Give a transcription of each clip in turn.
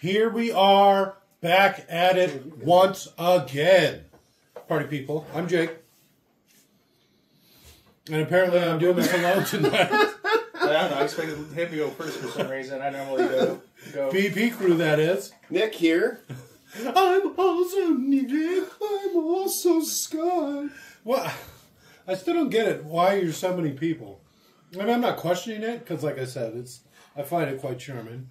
Here we are, back at it once again. Party people, I'm Jake. And apparently I'm doing this alone tonight. I don't know, I expected him to go first for some reason. I normally go. BP crew, that is. Nick here. I'm also Nick. I'm also Scott. Well, I still don't get it. Why you're so many people? I mean, I'm not questioning it, because like I said, I find it quite charming.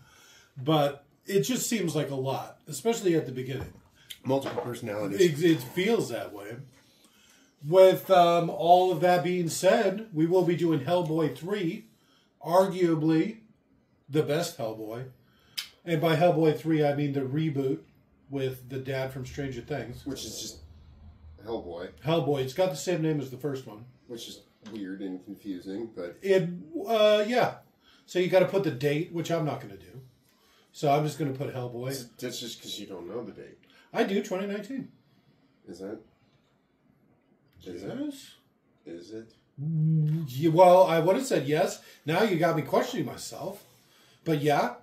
But it just seems like a lot, especially at the beginning. Multiple personalities. It feels that way. With all of that being said, we will be doing Hellboy 3, arguably the best Hellboy. And by Hellboy 3, I mean the reboot with the dad from Stranger Things. Which is just Hellboy. Hellboy. It's got the same name as the first one. Which is weird and confusing, but... Yeah. So you got to put the date, which I'm not going to do. So I'm just going to put Hellboy. That's just because you don't know the date. I do, 2019. Is that? Yes. Is it? Well, I would have said yes. Now you got me questioning myself. But yeah.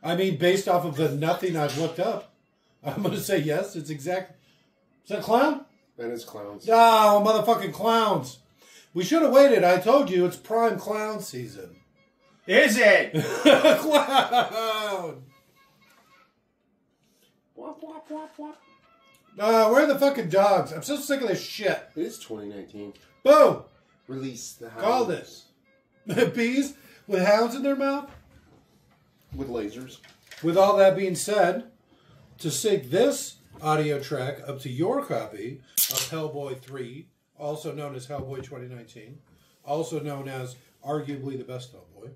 I mean, based off of the nothing I've looked up, I'm going to say yes. It's exact. Is that a clown? That is clowns. Oh, motherfucking clowns. We should have waited. I told you it's prime clown season. Is it? Clown! Wop, wop, wop, wop. Where are the fucking dogs? I'm so sick of this shit. It is 2019. Boom! Release the hounds. Call this. Bees with hounds in their mouth? With lasers. With all that being said, to sync this audio track up to your copy of Hellboy 3, also known as Hellboy 2019, also known as arguably the best Hellboy.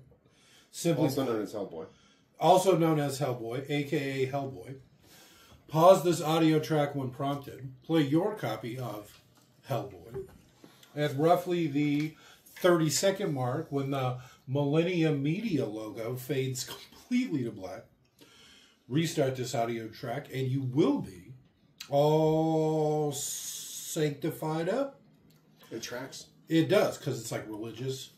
Simply Also known as Hellboy. Also known as Hellboy, a.k.a. Hellboy. Pause this audio track when prompted. Play your copy of Hellboy. At roughly the 30-second mark, when the Millennium Media logo fades completely to black, restart this audio track, and you will be all sanctified up. It tracks. It does, because it's like religious.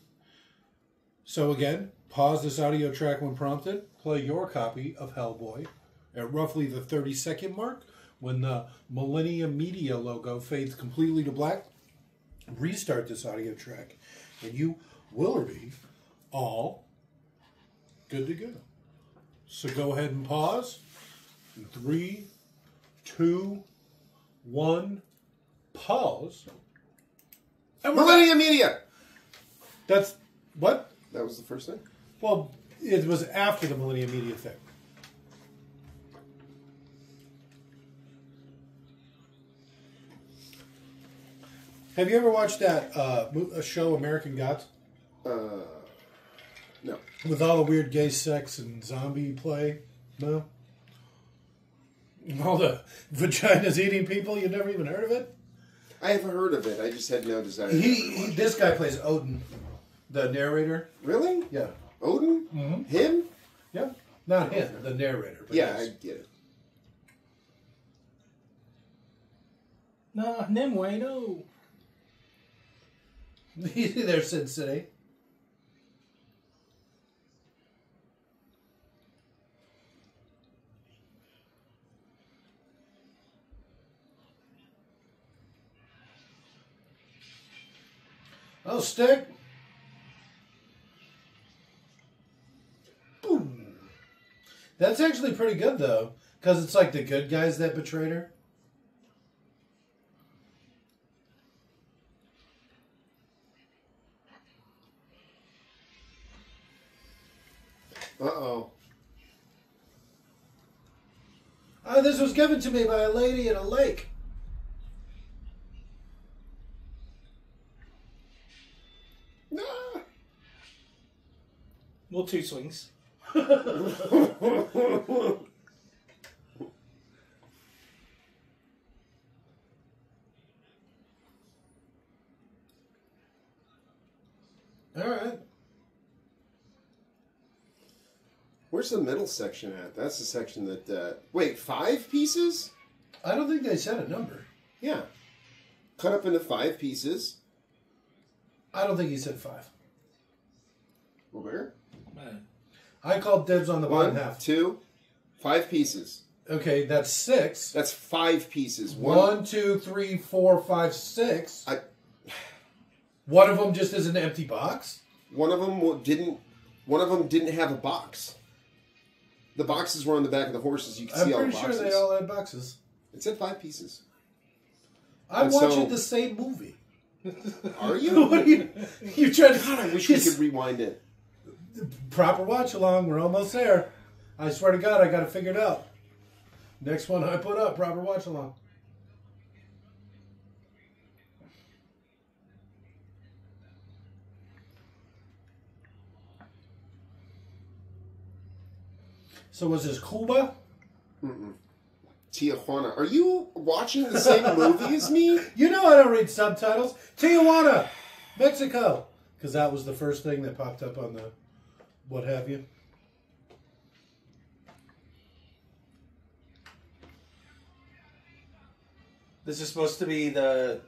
So again, pause this audio track when prompted. Play your copy of Hellboy at roughly the 30-second mark when the Millennium Media logo fades completely to black. Restart this audio track, and you will be all good to go. So go ahead and pause. 3, 2, 1, pause. Millennium Media! That's what? That was the first thing? Well, it was after the Millennium Media thing. Have you ever watched that show, American Gods? No. With all the weird gay sex and zombie play? No? All the vaginas eating people? You've never even heard of it? I have heard of it. I just had no desire. This guy plays Odin, the narrator. Really? Yeah. Odin? Mm-hmm. Him? Yeah. Not him, the narrator. But Yeah, yes. I get it. No, Nimue, no. Easy there, Sin City. Oh, stick. Boom. That's actually pretty good, though, because it's like the good guys that betrayed her. Uh-oh. This was given to me by a lady in a lake. Nah. Well, 2 swings. All right. Where's the middle section at? That's the section that... wait, 5 pieces? I don't think they said a number. Yeah. Cut up into 5 pieces. I don't think he said 5. Where? Man. I called dibs on the bottom 1, half. 2, 5 pieces. Okay, that's 6. That's 5 pieces. 1, 2, 3, 4, 5, 6. One of them just is an empty box? One of them didn't have a box. The boxes were on the back of the horses. You can see all the boxes. I'm pretty sure they all had boxes. It said 5 pieces. I'm watching the same movie. Are you? You tried to... God, I wish we could rewind it. Proper watch along. We're almost there. I swear to God, I got it figured out. Next one I put up, proper watch along. So was this Cuba? Mm-mm. Tijuana. Are you watching the same movie as me? You know I don't read subtitles. Tijuana, Mexico. Because that was the first thing that popped up on the what have you. This is supposed to be the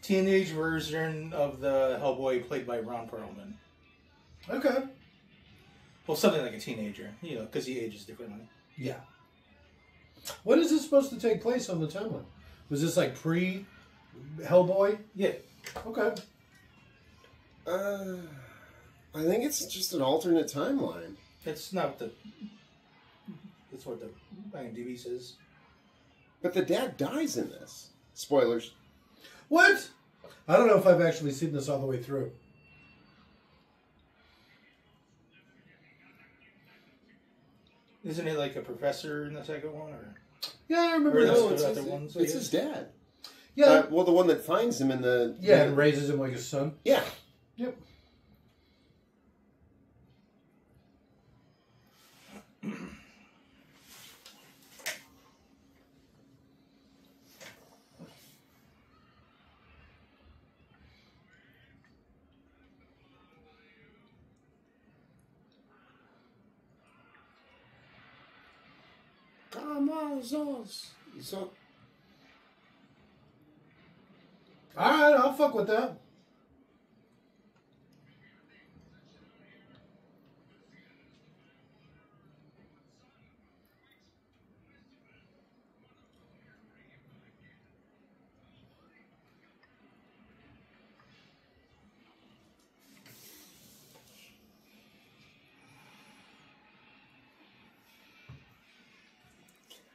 teenage version of the Hellboy played by Ron Perlman. Okay. Well, something like a teenager, you know, because he ages differently. Yeah. When is this supposed to take place on the timeline? Was this like pre-Hellboy? Yeah. Okay. I think it's just an alternate timeline. It's not the... That's what the IMDb says. But the dad dies in this. Spoilers. What? I don't know if I've actually seen this all the way through. Isn't he like a professor in the second one? Or? Yeah, I remember Or that. that's the other ones, I It's guess? his dad. Yeah. Well, the one that finds him in the... Yeah, and raises him like his son. Yeah. Yep. So, Alright, I'll fuck with that.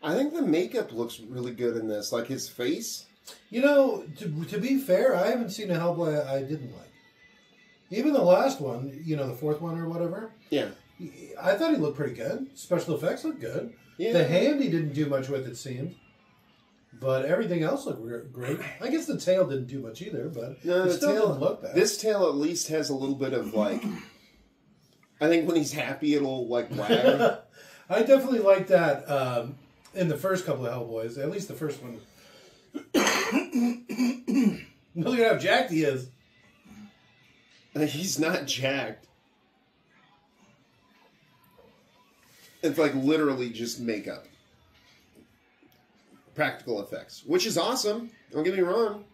I think the makeup looks really good in this. Like his face. You know, to be fair, I haven't seen a Hellboy I didn't like. Even the last one, you know, the fourth one or whatever. Yeah. I thought he looked pretty good. Special effects looked good. Yeah. The hand he didn't do much with, it seemed. But everything else looked great. I guess the tail didn't do much either, but No, it the still tail didn't look bad. This tail at least has a little bit of like... I think when he's happy, it'll like wag. I definitely like that in the first couple of Hellboys. At least the first one. Look at how jacked he is. He's not jacked. It's like literally just makeup. Practical effects. Which is awesome. Don't get me wrong.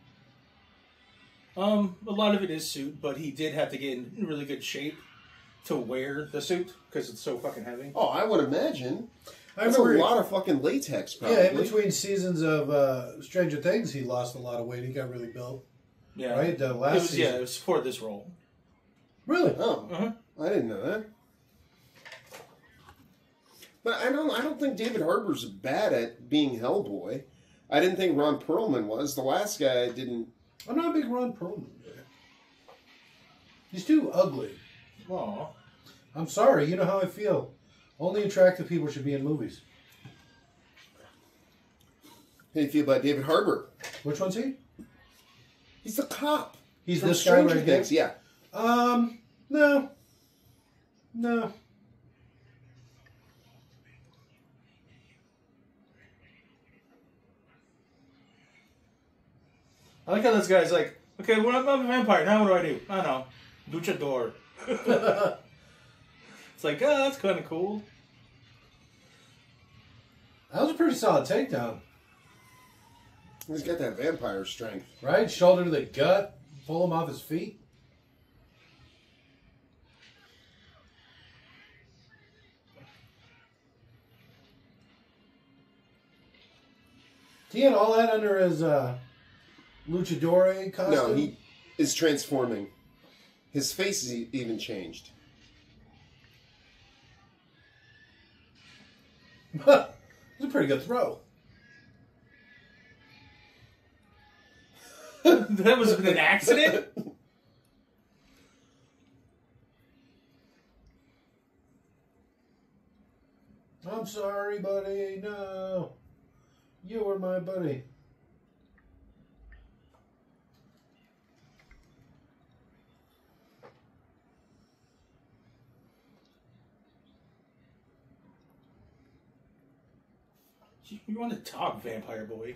A lot of it is suit, but he did have to get in really good shape to wear the suit because it's so fucking heavy. Oh, I would imagine. I That's a remember, lot of fucking latex, probably. yeah, in between seasons of Stranger Things, he lost a lot of weight. He got really built. Yeah, Right? The last season. Yeah, it was for this role. Really? Oh, I didn't know that. But I don't think David Harbour's bad at being Hellboy. I didn't think Ron Perlman was. The last guy didn't... I'm not a big Ron Perlman guy. He's too ugly. Aw. I'm sorry, you know how I feel. Only attractive people should be in movies. How do you feel about David Harbour? Which one's he? He's the cop. He's from this guy Stranger right here? Things, yeah. No. No. I like how this guy's like, okay, well, I'm a vampire. Now what do? I don't know. Luchador. It's like, oh, that's kind of cool. That was a pretty solid takedown. He's got that vampire strength. Right? Shoulder to the gut. Pull him off his feet. He had all that under his luchador costume? No, he is transforming. His face is even changed. It's a pretty good throw. That was an accident? I'm sorry, buddy. No. You were my buddy. You want to talk, vampire boy?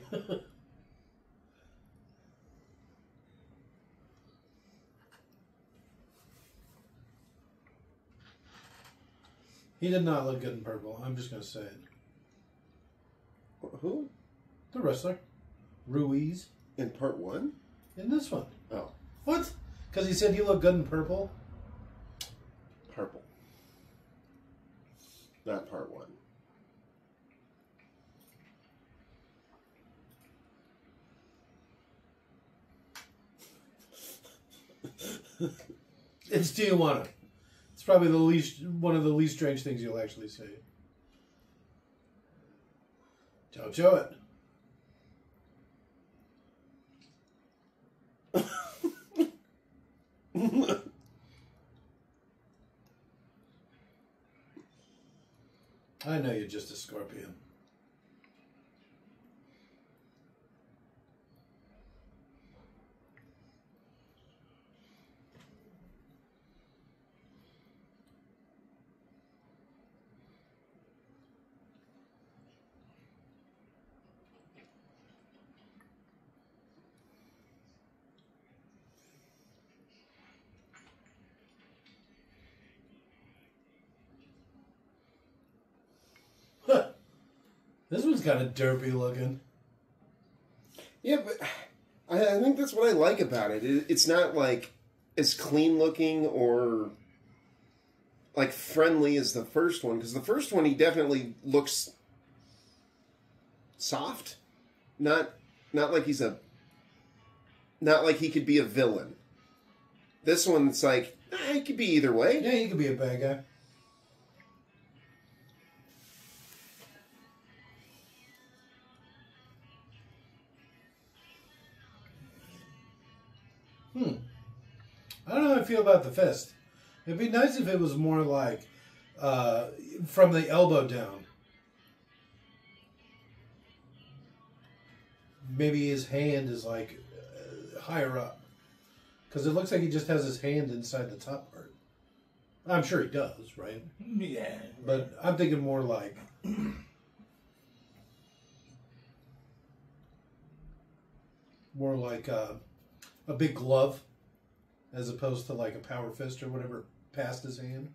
He did not look good in purple. I'm just going to say it. Who? The wrestler. Ruiz. In part 1? In this one. Oh. What? Because he said he looked good in purple? Purple. Not part 1. It's Tijuana. It's probably one of the least strange things you'll actually see. Don't show it. I know you're just a scorpion. This one's kind of derpy looking. Yeah, but I think that's what I like about it. It's not like as clean looking or like friendly as the first one, because the first one he definitely looks soft, not like he's not like he could be a villain. This one's like he could be either way. Yeah, he could be a bad guy. I don't know how I feel about the fist. It'd be nice if it was more like from the elbow down. Maybe his hand is like higher up. Because it looks like he just has his hand inside the top part. I'm sure he does, right? Yeah. But I'm thinking more like... more like a big glove. As opposed to like a power fist or whatever past his hand.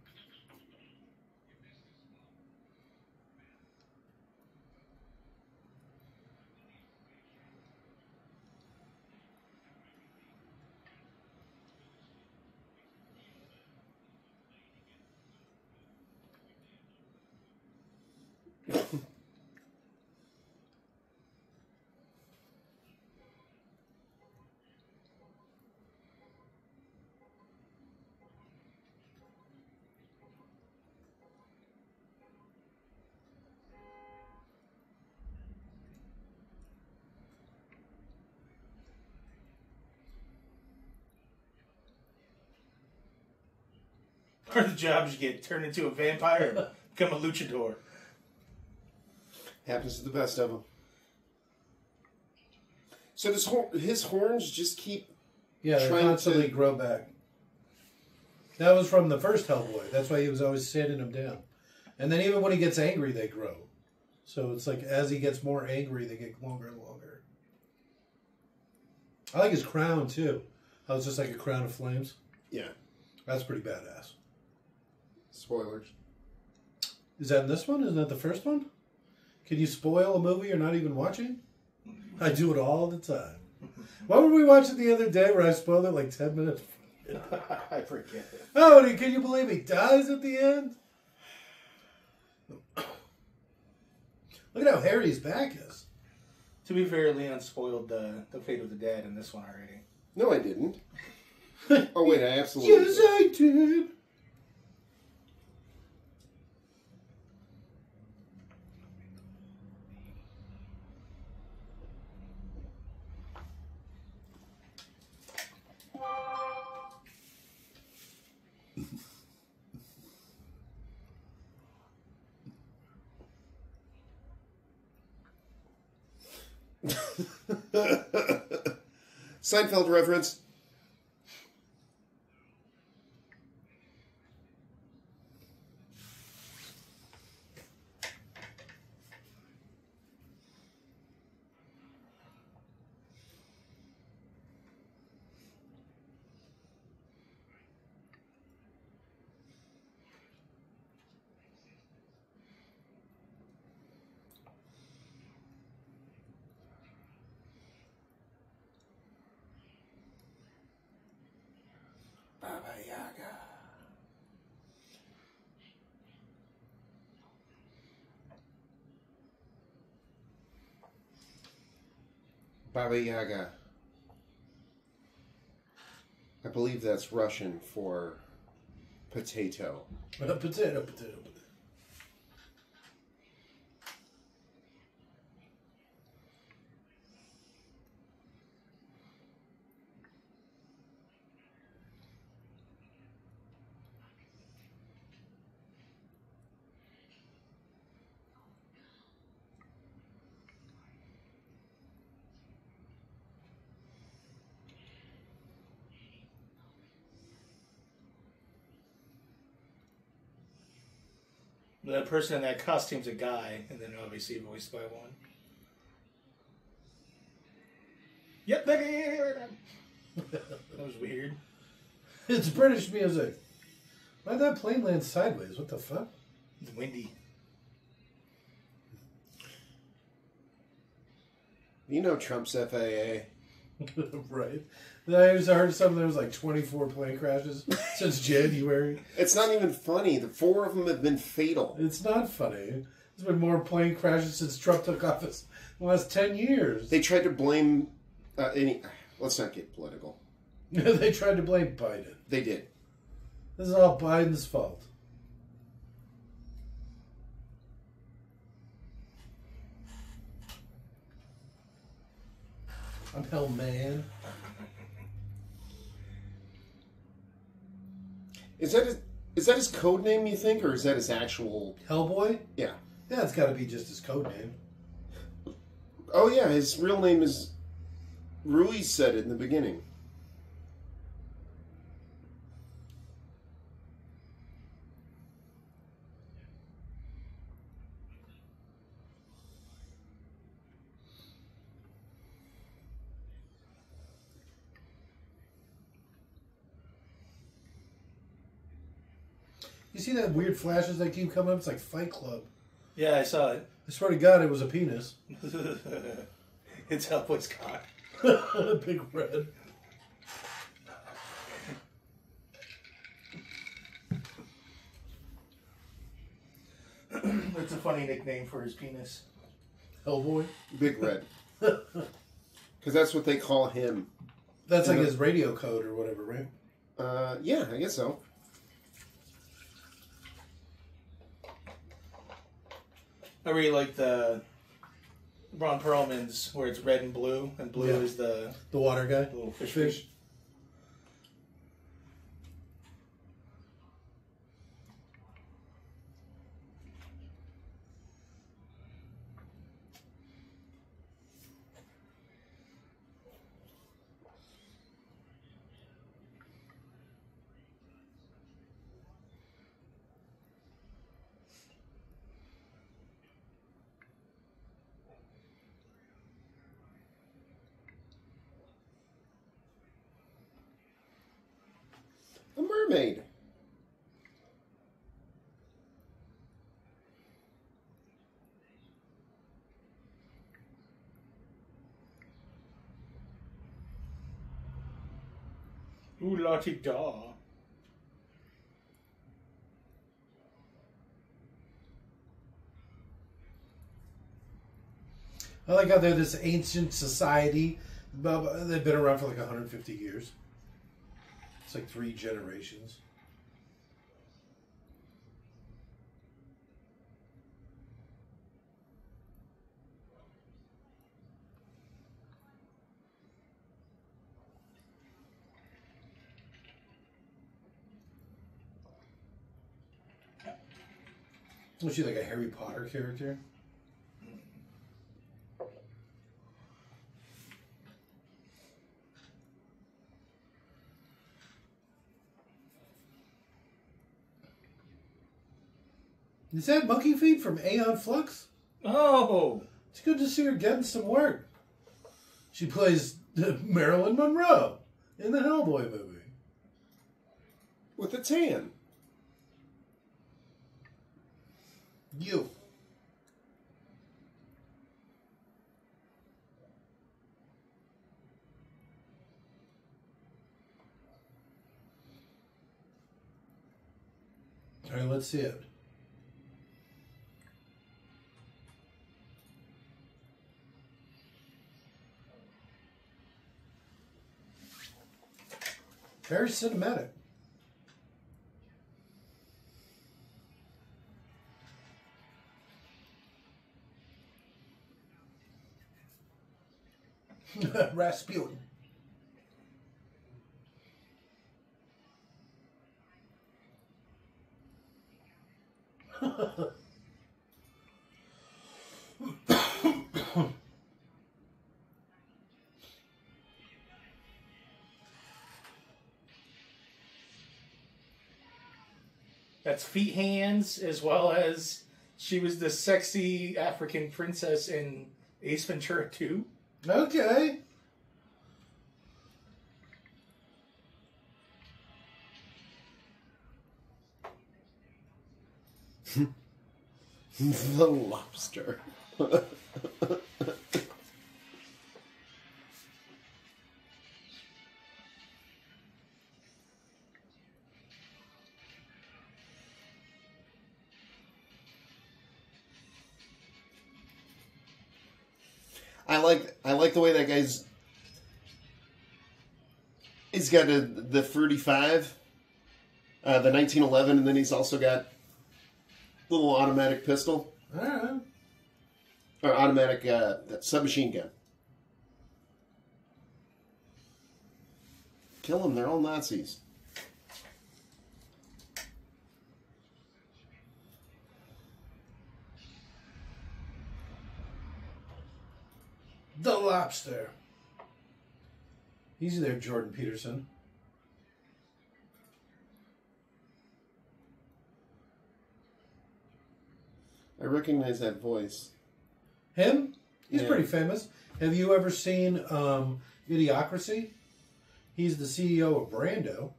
Part of the job is to get turned into a vampire and become a luchador. Happens to the best of them. So his horns just keep they constantly grow back. That was from the first Hellboy. That's why he was always sanding them down. And then even when he gets angry, they grow. So it's like as he gets more angry, they get longer and longer. I like his crown, too. How it's just like a crown of flames. Yeah. That's pretty badass. Spoilers. Is that in this one? Isn't that the first one? Can you spoil a movie you're not even watching? I do it all the time. What were we watching the other day where I spoiled it like 10 minutes? I forget it. Oh, can you believe he dies at the end? Look at how hairy his back is. To be fair, Leon spoiled the fate of the dad in this one already. No, I didn't. Oh, wait, I absolutely Yes, I did. Seinfeld reference. Baba Yaga. Baba Yaga. I believe that's Russian for potato. Potato. The person in that costume's a guy, and then obviously voiced by one. Yep, that was weird. It's British music. Why'd that plane land sideways? What the fuck? It's windy. You know Trump's FAA. Right. I just heard something. There was like 24 plane crashes since January. It's not even funny. The 4 of them have been fatal. It's not funny. There's been more plane crashes since Trump took office in the last 10 years. They tried to blame let's not get political. They tried to blame Biden. They did. This is all Biden's fault. I'm Hellman. Is that his code name, you think, or is that his actual... Hellboy? Yeah. Yeah, it's got to be just his code name. Oh, yeah, his real name is... Ruiz said it in the beginning. You see that weird flashes that keep coming up? It's like Fight Club. Yeah, I saw it. I swear to God, it was a penis. It's Hellboy's cock. Big red. It's a funny nickname for his penis. Hellboy? Big Red. Because that's what they call him. That's like his radio code or whatever, right? Yeah, I guess so. I really like the Ron Perlman's where it's red and blue is the water guy. little fish. A mermaid. Ooh, lottie da. I like how they're this ancient society. They've been around for like 150 years. It's like 3 generations. Was she like a Harry Potter character? Is that Monkey Feet from Aeon Flux? Oh! It's good to see her getting some work. She plays Marilyn Monroe in the Hellboy movie. With a tan. You. All right, let's see it. Very cinematic. Rasputin. That's Feet Hands, as well as she was the sexy African princess in Ace Ventura 2. Okay. The lobster. I like the way that guy's. He's got the fruity 5, the 1911, and then he's also got a little automatic pistol. All right. Or automatic submachine gun. Kill them, they're all Nazis. The Lobster. Easy there, Jordan Peterson. I recognize that voice. Him? He's Yeah. pretty famous. Have you ever seen Idiocracy? He's the CEO of Brando.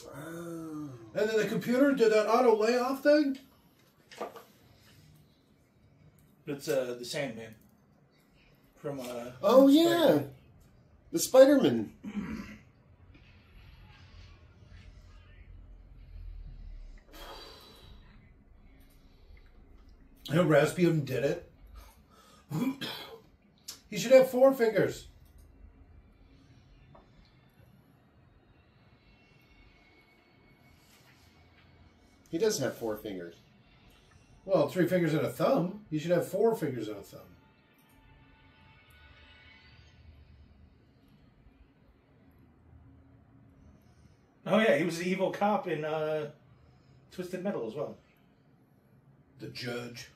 Oh. And then the computer did that auto layoff thing? It's the Sandman. From Oh, yeah. The Spider-Man. And Rasputin did it. He should have 4 fingers. He does have 4 fingers. Well, 3 fingers and a thumb. You should have 4 fingers and a thumb. Oh yeah, he was the evil cop in Twisted Metal as well. The judge.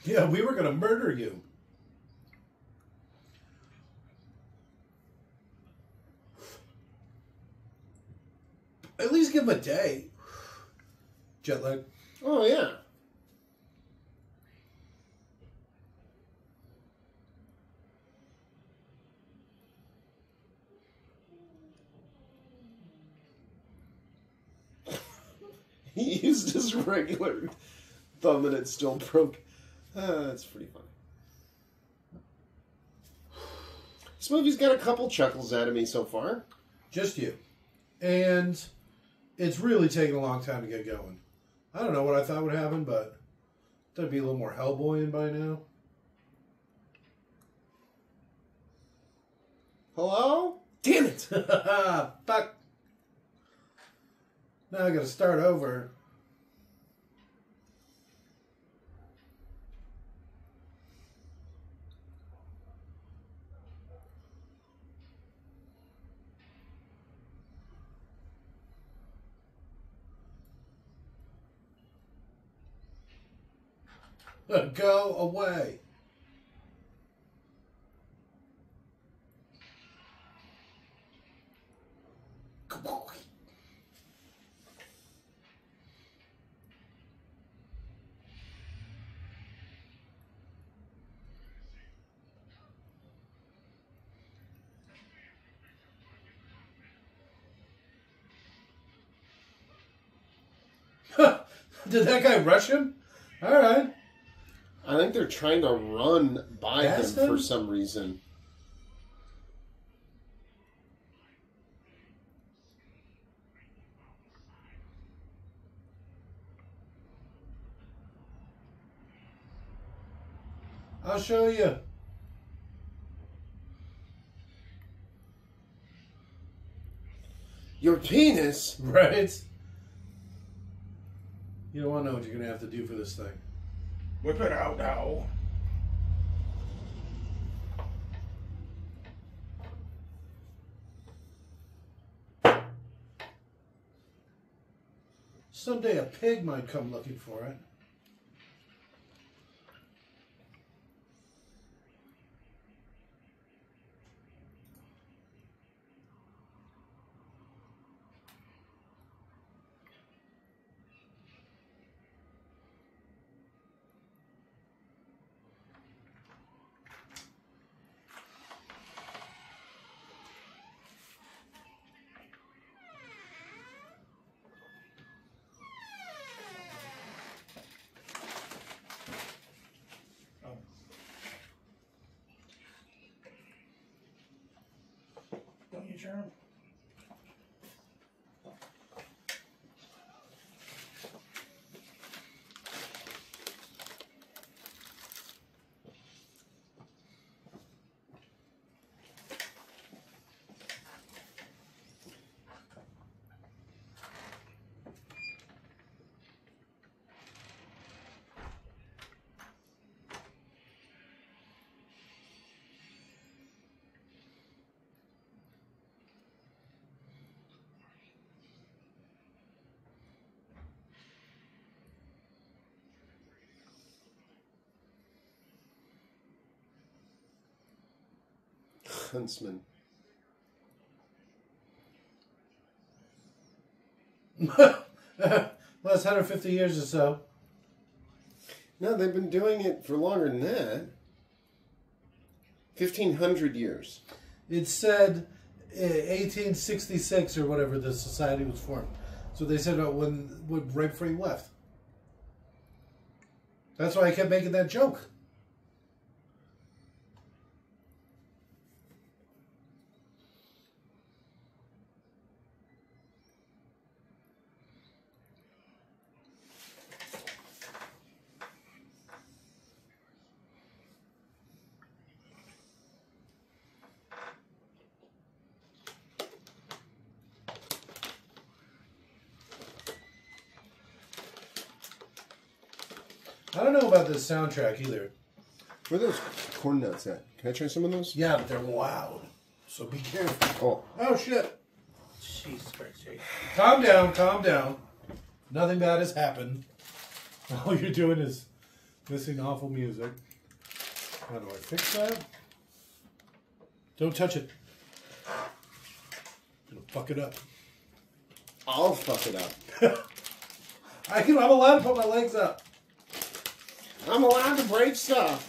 Yeah, we were going to murder you. At least give him a day. Jet lag. Oh, yeah. He used his regular thumb and it still broke. That's pretty funny. This movie's got a couple chuckles out of me so far. Just you. And it's really taken a long time to get going. I don't know what I thought would happen, but there'd be a little more Hellboy in by now. Hello? Damn it! Fuck. Now I gotta start over. Go away. Did that guy rush him? All right. I think they're trying to run by him for some reason. I'll show you. Your penis? Right? You don't want to know what you're going to have to do for this thing. Whip it out now. Someday a pig might come looking for it. Don't you, Sharon? Huntsman. Last 150 years or so. No, they've been doing it for longer than that. 1,500 years. It said 1866 or whatever the society was formed. So they said when right before he left. That's why I kept making that joke. I don't know about this soundtrack either. Where are those corn nuts at? Can I try some of those? Yeah, but they're loud. So be careful. Oh. Oh, shit. Jesus Christ, Jake. Calm down, calm down. Nothing bad has happened. All you're doing is missing awful music. How do I fix that? Don't touch it. It'll fuck it up. I'll fuck it up. I'm allowed to put my legs up. I'm allowed to break stuff.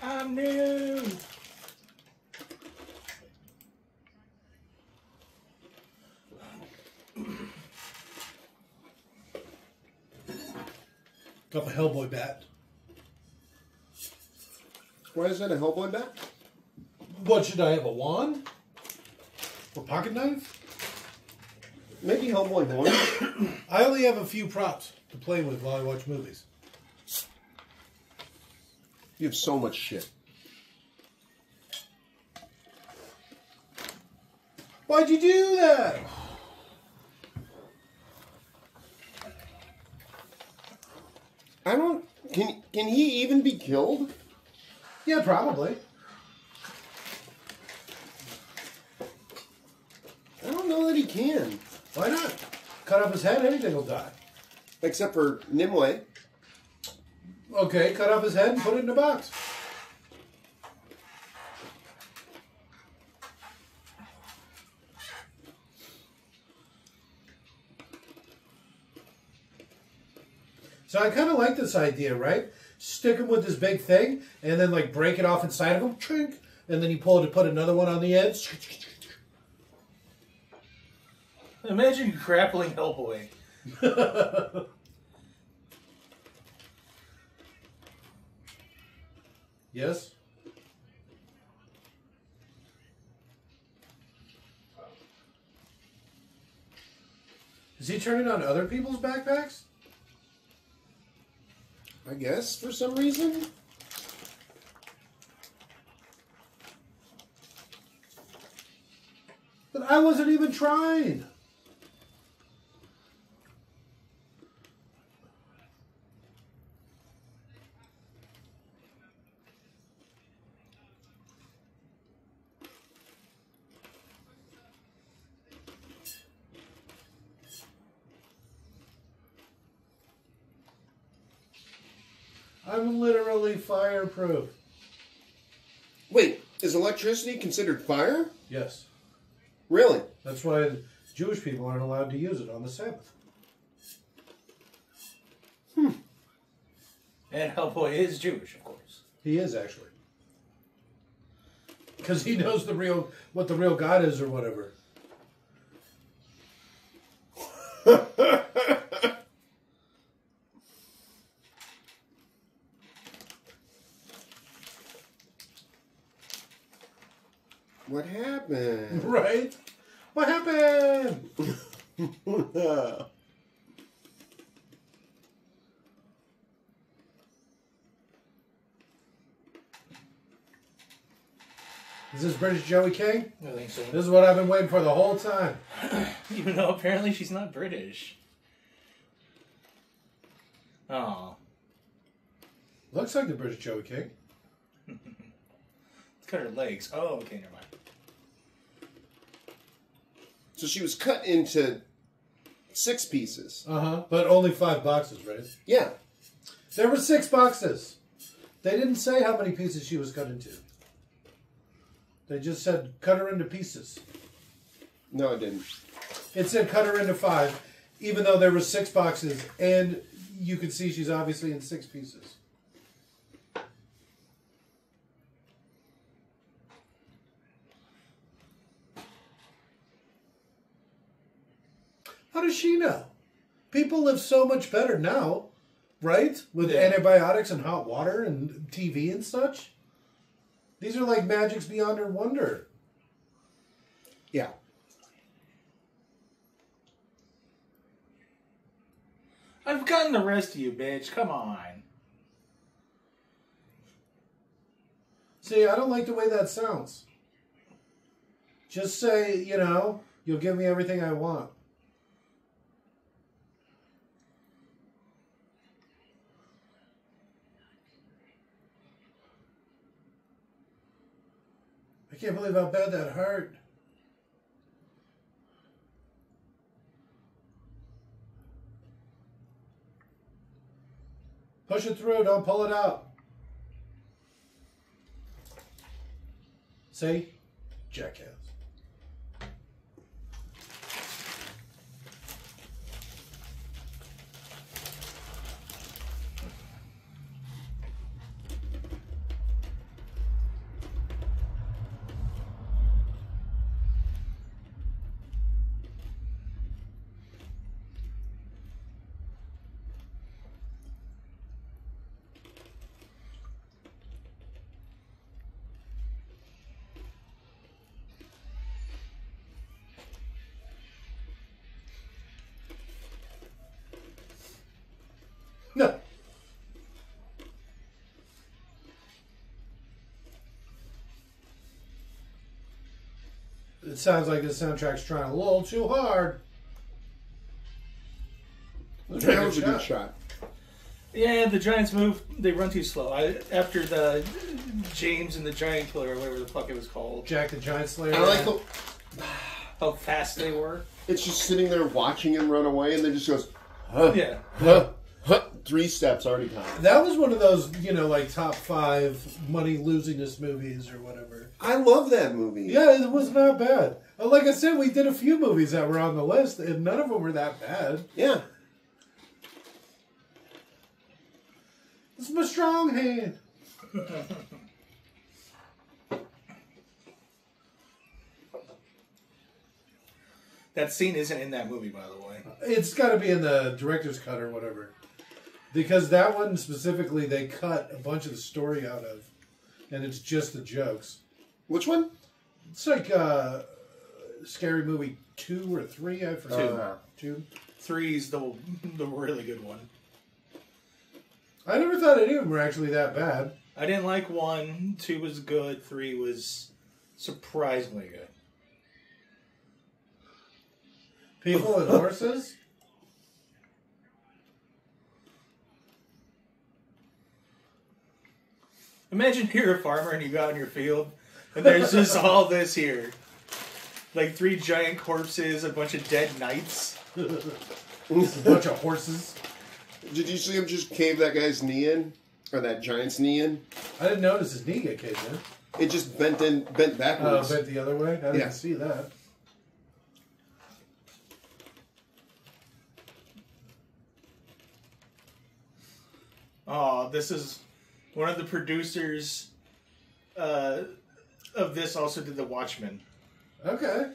I'm new. Got the Hellboy bat. Why is that a Hellboy bat? What, should I have, a wand? Or pocket knife? Maybe Hellboy horn. I only have a few props to play with while I watch movies. You have so much shit. Why'd you do that? I don't... Can he even be killed? Yeah, probably. I don't know that he can. Why not? Cut off his head, anything will die. Except for Nimue. Okay, cut off his head and put it in a box. So I kind of like this idea, right? Stick him with this big thing, and then like break it off inside of him, trink, and then you pull it to put another one on the edge. Imagine grappling Hellboy. Yes? Is he turning on other people's backpacks? I guess, for some reason. But I wasn't even trying. I'm literally fireproof. Wait, is electricity considered fire? Yes. Really? That's why Jewish people aren't allowed to use it on the Sabbath. And Hellboy is Jewish, of course. He is, actually. Because he knows what the real God is or whatever. What happened? Right? What happened? Is this British Joey King? I think so. This is what I've been waiting for the whole time. Even though apparently she's not British. Oh. Looks like the British Joey King. Let's cut her legs. Oh, okay, never mind. So she was cut into 6 pieces. Uh-huh. But only 5 boxes, right? Yeah. There were 6 boxes. They didn't say how many pieces she was cut into. They just said, cut her into pieces. No, it didn't. It said cut her into 5, even though there were 6 boxes, and you could see she's obviously in 6 pieces. How does she know? People live so much better now, right? With antibiotics and hot water and TV and such. These are like magics beyond her wonder. Yeah. I've gotten the rest of you, bitch. Come on. See, I don't like the way that sounds. Just say, you'll give me everything I want. I can't believe how bad that hurt. Push it through, don't pull it out. See? Jackass. No. It sounds like the soundtrack's trying a little too hard. That was a good shot. Yeah, the Giants move. They run too slow. After the James and the Giant Killer, or whatever the fuck it was called. Jack the Giant Slayer. I like how fast they were. It's just sitting there watching him run away, and then just goes, huh, Yeah. huh, huh. 3 steps already gone. That was one of those, like top 5 money losingest movies or whatever. I love that movie. Yeah, it was not bad. Like I said, we did a few movies that were on the list, and none of them were that bad. Yeah. It's my strong hand. That scene isn't in that movie, by the way. It's got to be in the director's cut or whatever. Because that one specifically, they cut a bunch of the story out of. And it's just the jokes. Which one? It's like Scary Movie 2 or 3, I forget. 2. 3's the really good one. I never thought any of them were actually that bad. I didn't like 1. 2 was good. 3 was surprisingly good. People and horses? Imagine you're a farmer and you go out in your field and there's just all this here. Like 3 giant corpses, a bunch of dead knights. A bunch of horses. Did you see him just cave that guy's knee in? Or that giant's knee in? I didn't notice his knee get caved in. It just bent backwards. Bent the other way? I didn't see that. Oh, this is one of the producers of this also did The Watchmen. Okay.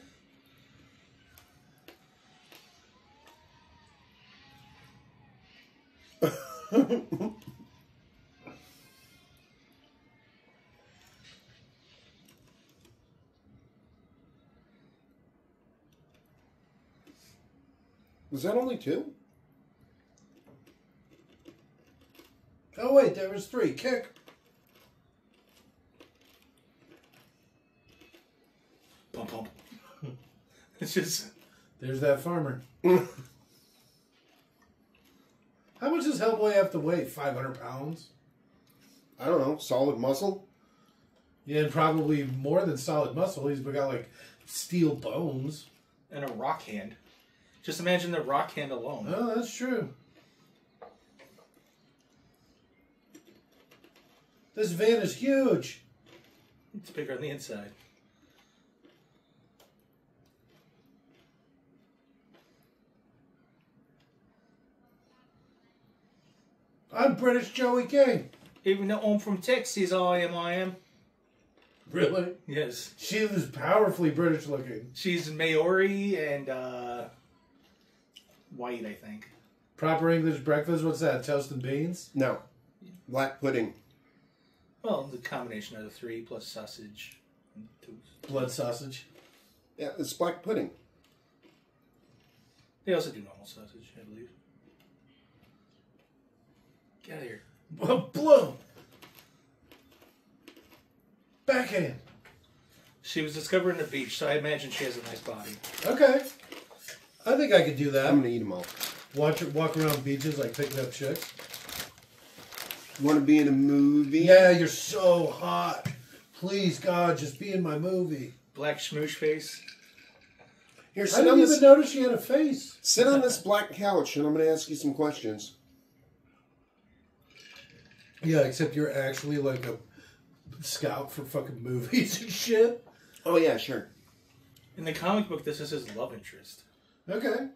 Was that only 2? Oh, wait, there was 3. Kick. Pump, pump. It's just... There's that farmer. How much does Hellboy have to weigh? 500 pounds? I don't know. Solid muscle? Yeah, and probably more than solid muscle. He's got, like, steel bones. And a rock hand. Just imagine the rock hand alone. Oh, that's true. This van is huge. It's bigger on the inside. I'm British Joey King. Even though I'm from Texas, I am. Really? Yes. She was powerfully British looking. She's Maori and white, I think. Proper English breakfast, what's that? Toast and beans? No. Black pudding. Well, the combination of the 3 plus sausage and toast. Blood sausage. Yeah, it's black pudding. They also do normal sausage, I believe. Get out of here. Bloom! Backhand. She was discovered on the beach, so I imagine she has a nice body. Okay. I think I could do that. I'm going to eat them all. Walk around beaches like picking up chicks. You want to be in a movie? Yeah, you're so hot. Please, God, just be in my movie. Black schmoosh face. Here, I didn't even notice she had a face. Sit on this black couch, and I'm going to ask you some questions. Yeah, except you're actually like a scout for fucking movies and shit. Oh, yeah, sure. In the comic book, this is his love interest. Okay.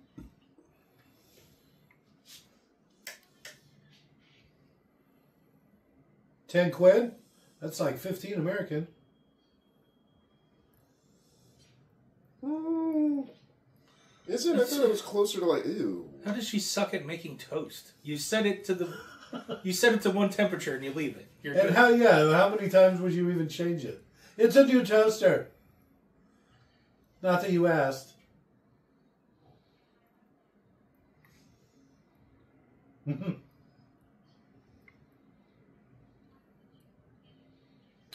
£10? That's like 15 American. Is it? I thought it was closer to like, ew. How does she suck at making toast? You set it to one temperature and you leave it. You're And good. how many times would you even change it? It's a new toaster. Not that you asked.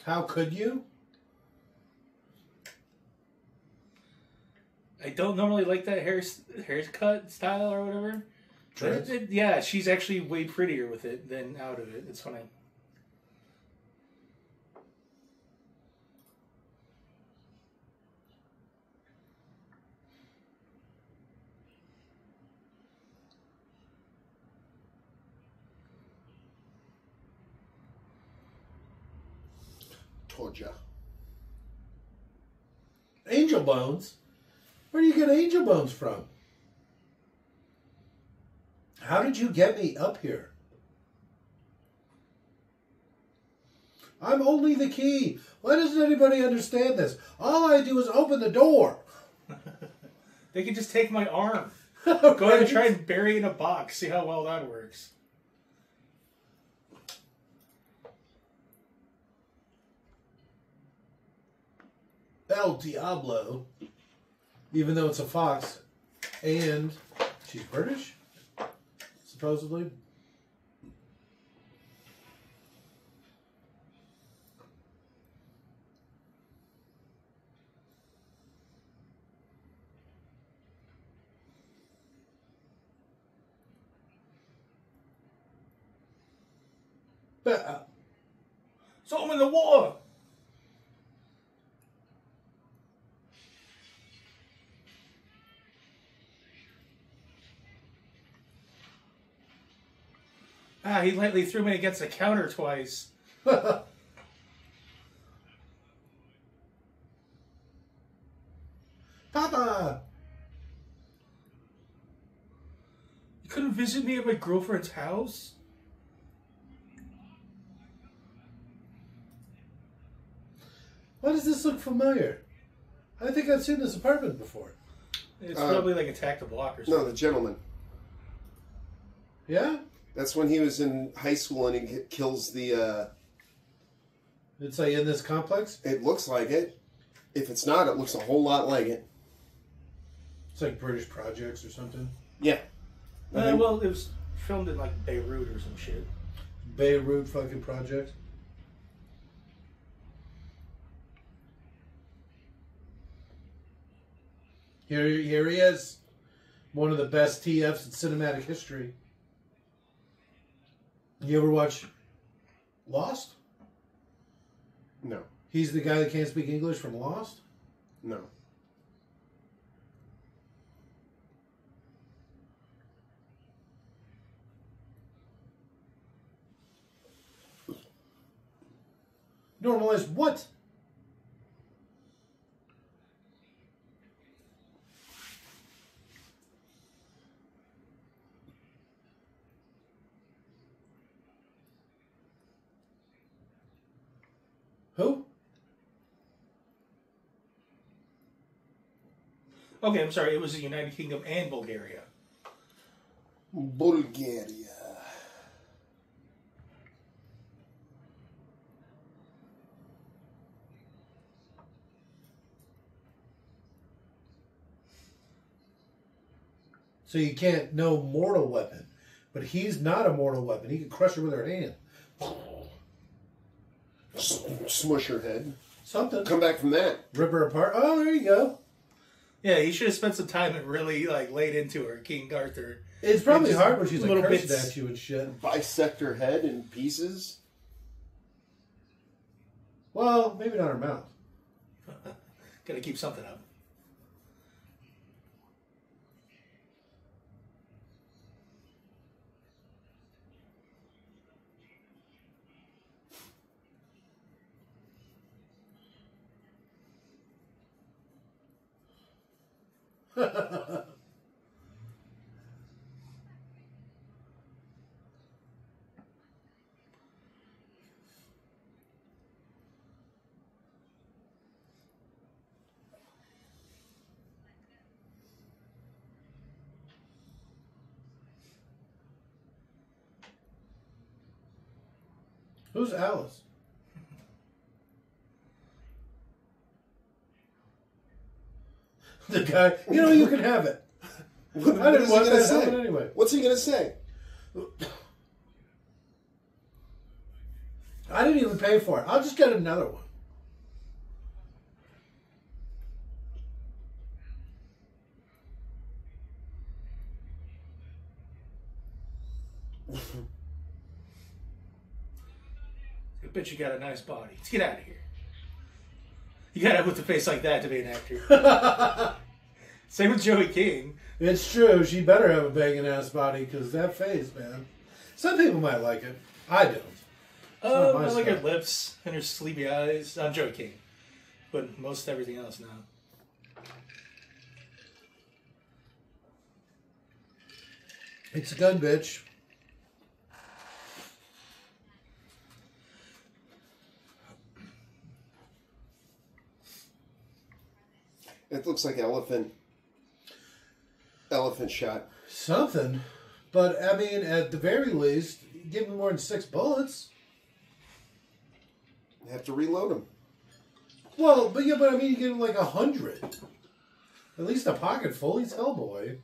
How could you? I don't normally like that haircut style or whatever. Dreads? Yeah, she's actually way prettier with it than out of it. It's funny. Told ya. Angel bones? Where do you get angel bones from? How did you get me up here? I'm only the key. Why doesn't anybody understand this? All I do is open the door. They can just take my arm. Right? Go ahead and try and bury it in a box. See how well that works. El Diablo. Even though it's a fox. And she's British? Supposedly. So I'm in the water. He lightly threw me against the counter twice. Papa! You couldn't visit me at my girlfriend's house? Why does this look familiar? I think I've seen this apartment before. It's probably like Attack the Block or something. No, The Gentleman. Yeah? That's when he was in high school and he kills the... It's like in this complex? It looks like it. If it's not, it looks a whole lot like it. It's like British projects or something. Yeah. Well, it was filmed in like Beirut or some shit. Beirut fucking project. Here he is. One of the best TFs in cinematic history. You ever watch Lost? No. He's the guy that can't speak English from Lost? No. Normalize what? Who? Okay, I'm sorry. It was the United Kingdom and Bulgaria. Bulgaria. So you can't know mortal weapon. But he's not a mortal weapon. He can crush her with her hand. Smush her head. Something. Come back from that. Rip her apart. Oh, there you go. Yeah, he should have spent some time and really like laid into her, King Arthur. It's probably Just hard when she's like little cursing bits. at you and shit. Bisect her head in pieces. Well, maybe not her mouth. Gotta keep something up. Who's Alice? The guy, you know, you can have it. I didn't want that to happen anyway. What's he gonna say? I didn't even pay for it. I'll just get another one. I bet you got a nice body. Let's get out of here. You gotta have with a face like that to be an actor. Same with Joey King. It's true. She better have a banging ass body because that face, man. Some people might like it. I don't. I like her lips and her sleepy eyes. I'm Joey King. But most everything else now. It's a gun, bitch. It looks like elephant shot. Something. But, I mean, at the very least, give me more than 6 bullets. You have to reload them. Well, but I mean, you get him like 100. At least a pocket full. He's Hellboy.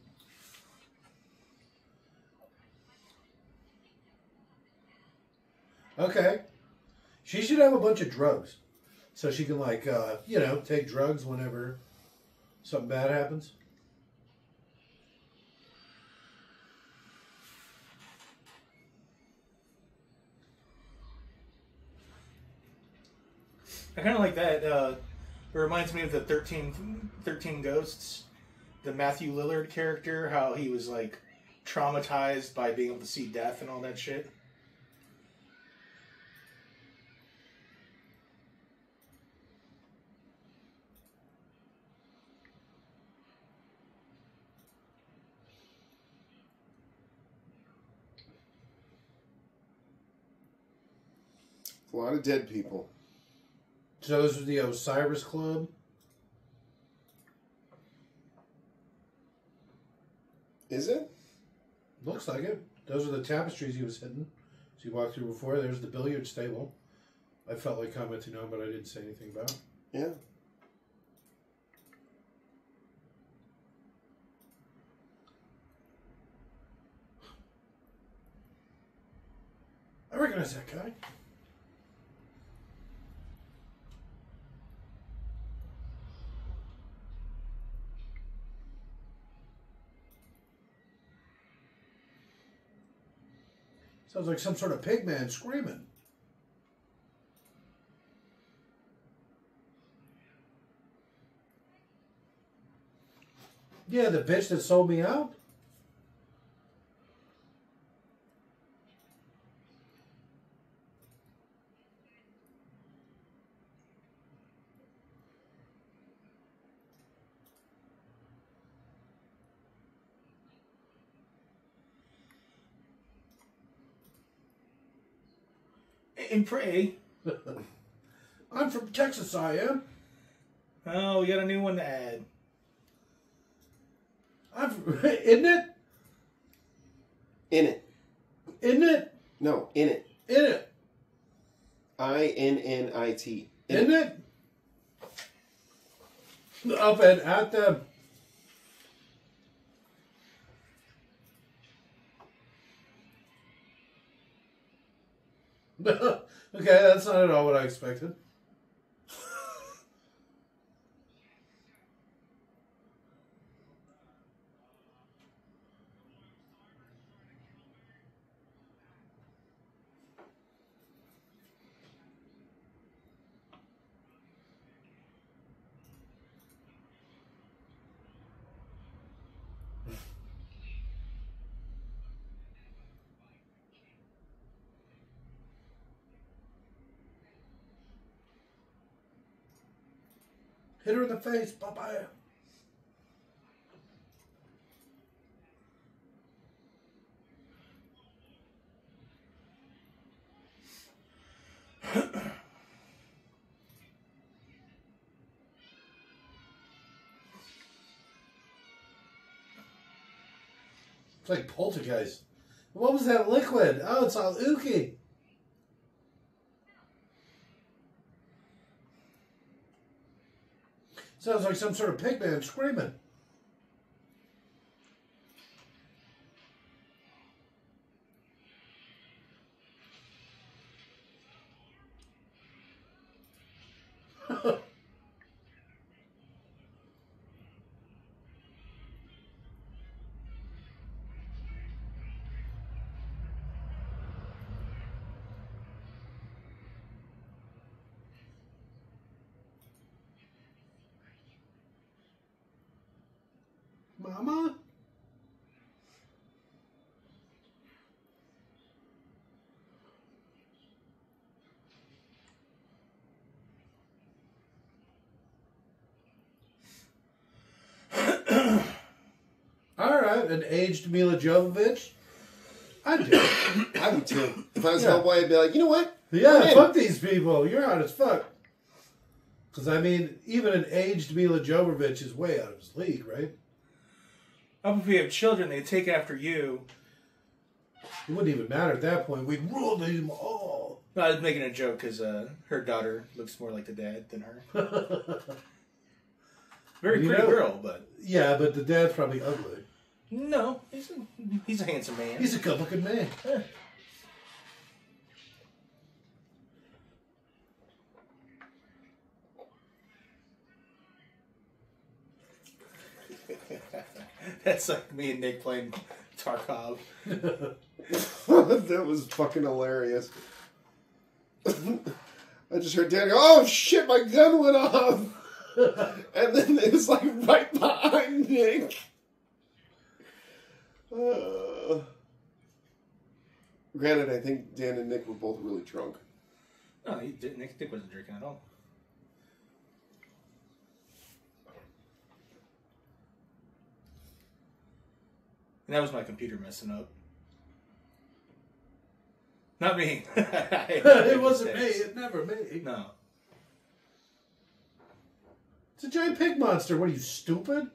Okay. She should have a bunch of drugs. So she can, like, take drugs whenever something bad happens. I kind of like that. It reminds me of the 13 Ghosts. The Matthew Lillard character, how he was, like, traumatized by being able to see death and all that shit. A lot of dead people. So this was the Osiris Club. Is it? Looks like it. Those are the tapestries he was hitting. So you walked through before. There's the billiard table. I felt like commenting on, but I didn't say anything about it. Yeah. I recognize that guy. Sounds like some sort of pig man screaming. Yeah, the bitch that sold me out? And pray. I'm from Texas, I am. Oh, we got a new one to add. Isn't it? In it. Isn't it? No, in it. In it. INNIT. Isn't it? Up and at them. Okay, that's not at all what I expected. Hit her in the face, bye-bye. It's like poltergeist. What was that liquid? Oh, it's all ooky. Sounds like some sort of pig man screaming. Mama? Alright, an aged Milla Jovovich? I'd do it. I would too. If I was Hellboy, I'd be like, you know what? Yeah, fuck these people. You're hot as fuck. Because, I mean, even an aged Milla Jovovich is way out of his league, right? If we have children, they take after you. It wouldn't even matter at that point. We'd rule them all. No, I was making a joke because her daughter looks more like the dad than her. Very pretty girl, but... Yeah, but the dad's probably ugly. No, he's a handsome man. He's a good-looking man. That's like me and Nick playing Tarkov. That was fucking hilarious. I just heard Danny go, oh shit, my gun went off. And then it was like right behind Nick. Granted, I think Dan and Nick were both really drunk. No, Nick wasn't drinking at all. And that was my computer messing up. Not me. It wasn't me. It never me. No. It's a giant pig monster. What are you, stupid?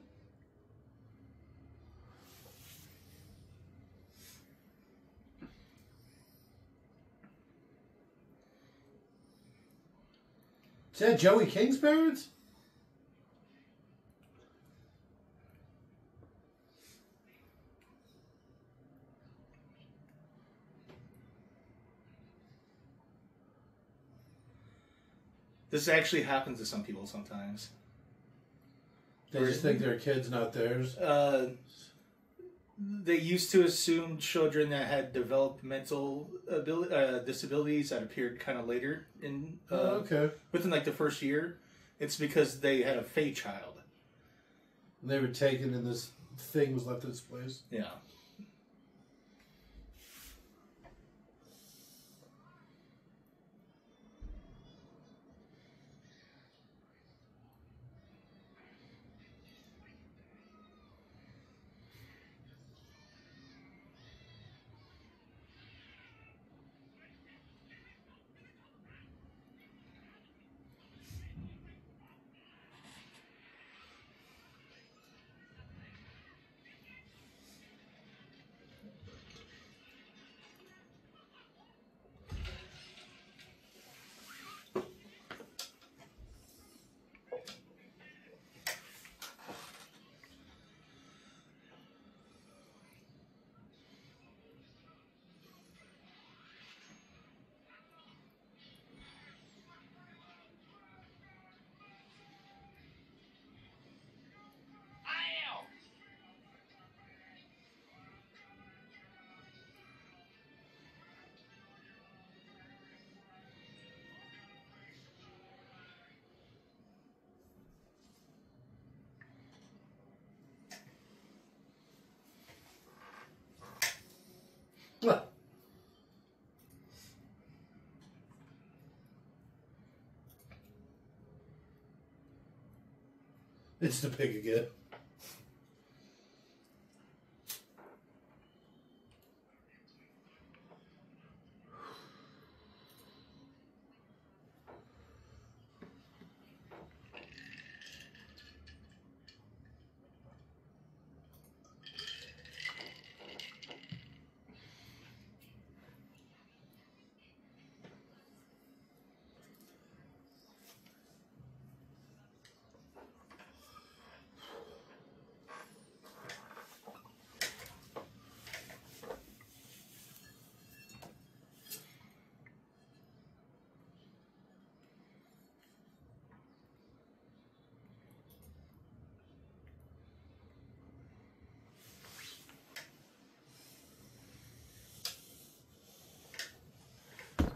Is that Joey King's parents? This actually happens to some people sometimes. They just think their kid's not theirs. They used to assume children that had developmental disabilities that appeared kind of later in within like the first year. It's because they had a fey child. And they were taken and this thing was left in its place. Yeah. It's the pig again.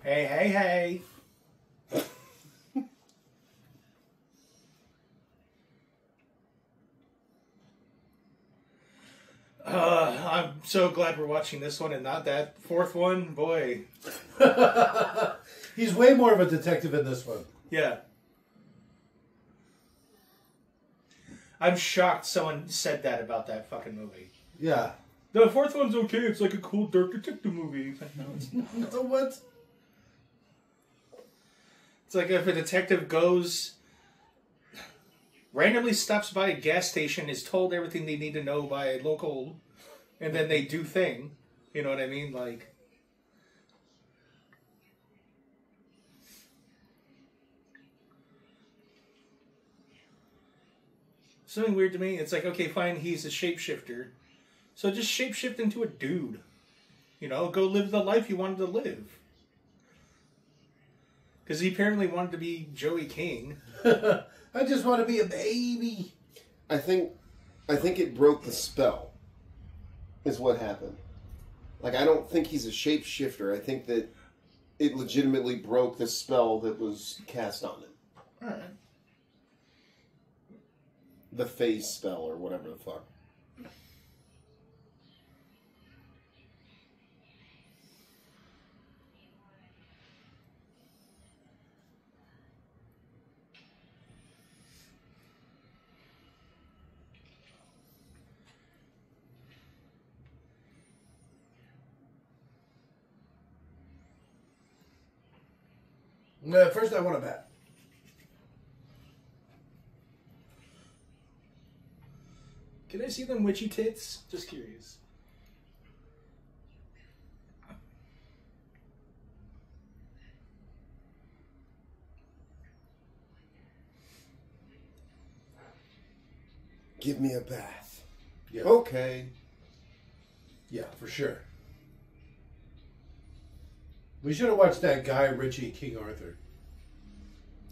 Hey, hey, hey. I'm so glad we're watching this one and not that fourth one. Boy. He's way more of a detective in this one. Yeah. I'm shocked someone said that about that fucking movie. Yeah. The fourth one's okay. It's like a cool dark detective movie. It's like, no, it's not. So what? It's like if a detective goes, randomly stops by a gas station, is told everything they need to know by a local, and then they do thing. You know what I mean? Like, something weird to me. It's like, okay, fine, he's a shapeshifter. So just shapeshift into a dude. You know, go live the life you wanted to live. Because he apparently wanted to be Joey King. I just want to be a baby. I think it broke the spell, is what happened. Like, I don't think he's a shapeshifter. I think that it legitimately broke the spell that was cast on him. Alright. The phase spell, or whatever the fuck. First, I want a bat. Can I see them witchy tits? Just curious. Give me a bath. Yeah. Okay. Yeah, for sure. We should have watched that Guy Ritchie King Arthur.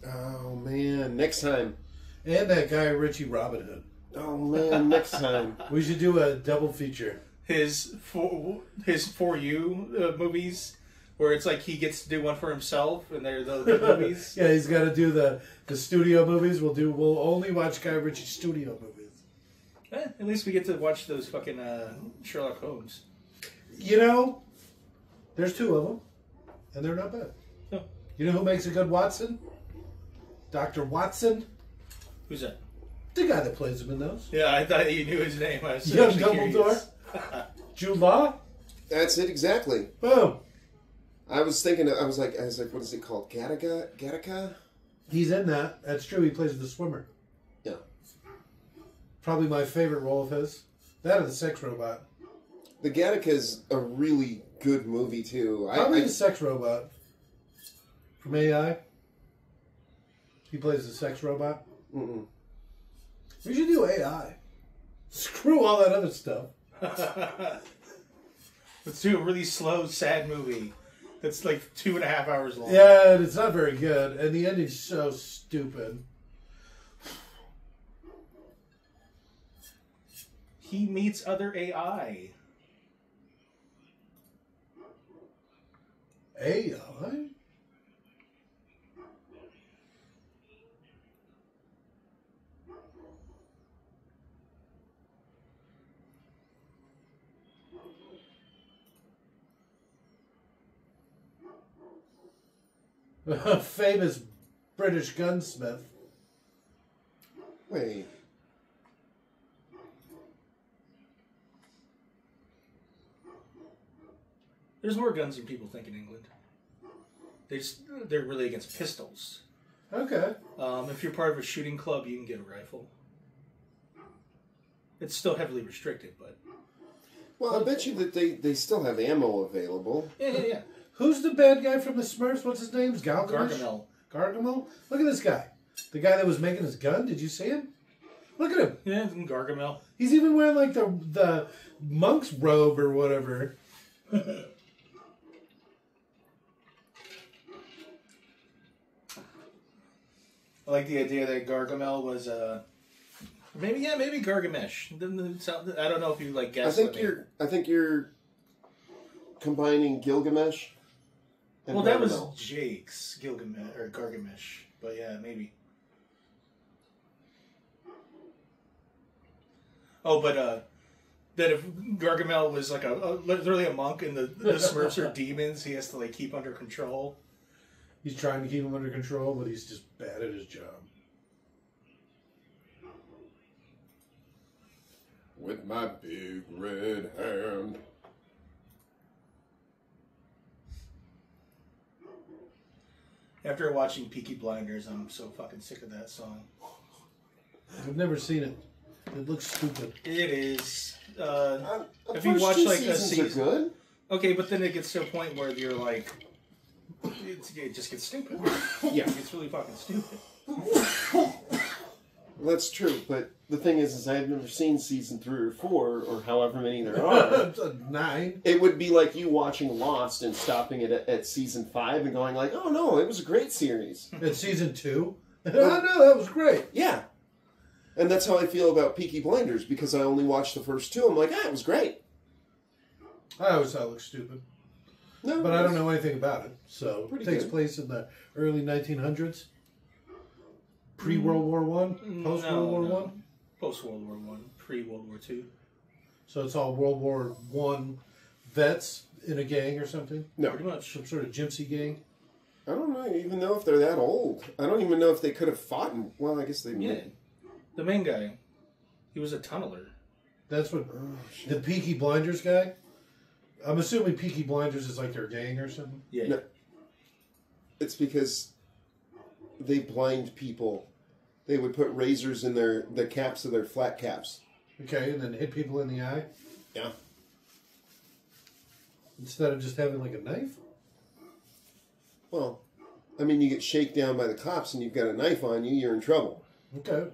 Oh, man. Next time. And that Guy Ritchie Robin Hood. Oh, man. Next time. We should do a double feature. His For You movies, where it's like he gets to do one for himself, and they're the movies. Yeah, he's got to do the studio movies. We'll only watch Guy Ritchie studio movies. At least we get to watch those fucking Sherlock Holmes. You know, there's two of them, and they're not bad. No. You know who makes a good Watson? Dr. Watson. Who's that? The guy that plays him in those. Yeah, I thought you knew his name. I was Young actually Dumbledore. curious. Jude Law. That's it exactly. Boom. I was thinking, I was like, what is it called? Gattaca? He's in that. That's true. He plays the swimmer. Yeah. Probably my favorite role of his. That or the sex robot. The Gattaca is a really good movie, too. Probably the sex robot. From AI. He plays the sex robot. Mm-mm. We should do AI. Screw all that other stuff. Let's do a really slow, sad movie that's like 2.5 hours long. Yeah, and it's not very good. And the ending's so stupid. He meets other AI. AI? A famous British gunsmith. Wait. There's more guns than people think in England. They're really against pistols. Okay. If you're part of a shooting club, you can get a rifle. It's still heavily restricted, but... Well, I bet you that they still have ammo available. Yeah. Who's the bad guy from the Smurfs? What's his name? Gargamel. Gargamel? Look at this guy. The guy that was making his gun. Did you see him? Look at him. Yeah, it's Gargamel. He's even wearing like the monk's robe or whatever. I like the idea that Gargamel was maybe Gargamesh. I don't know if you like guess. I think you're combining Gilgamesh and Well, that was Gargamel. Jake's Gilgamesh or Gargamesh, but yeah, maybe. Oh, but that if Gargamel was like literally a monk and the Smurfs are demons, he has to like keep under control. He's trying to keep him under control, but he's just bad at his job. With my big red hand. After watching Peaky Blinders, I'm so fucking sick of that song. I've never seen it. It looks stupid. It is. If you watch like a season, season, good. okay, but then it gets to a point where you're like, it just gets stupid. Yeah, It's really fucking stupid. Well, that's true. But the thing is I've never seen season 3 or 4 or however many there are. 9. It would be like you watching Lost and stopping it at season 5 and going like, "Oh no, it was a great series." It's season 2. Oh no, that was great. Yeah, and that's how I feel about Peaky Blinders because I only watched the first 2. I'm like, it was great. I always thought it looked stupid. No, But I don't know anything about it. So it Pretty takes good. place in the early 1900s. Pre-World War One? Post-World War One? Post-World War One, pre-World War Two. So it's all World War One vets in a gang or something? No, Pretty much. Some sort of gypsy gang? I don't even know if they're that old. I don't even know if they could have fought. Well, I guess they Yeah. did. The main guy, he was a tunneler. That's what... Oh, shit. The Peaky Blinders guy? I'm assuming Peaky Blinders is like their gang or something? Yeah. No. It's because they blind people. They would put razors in the caps of their flat caps. Okay, and then hit people in the eye? Yeah. Instead of just having like a knife? Well, I mean, you get shaken down by the cops and you've got a knife on you, you're in trouble. Okay.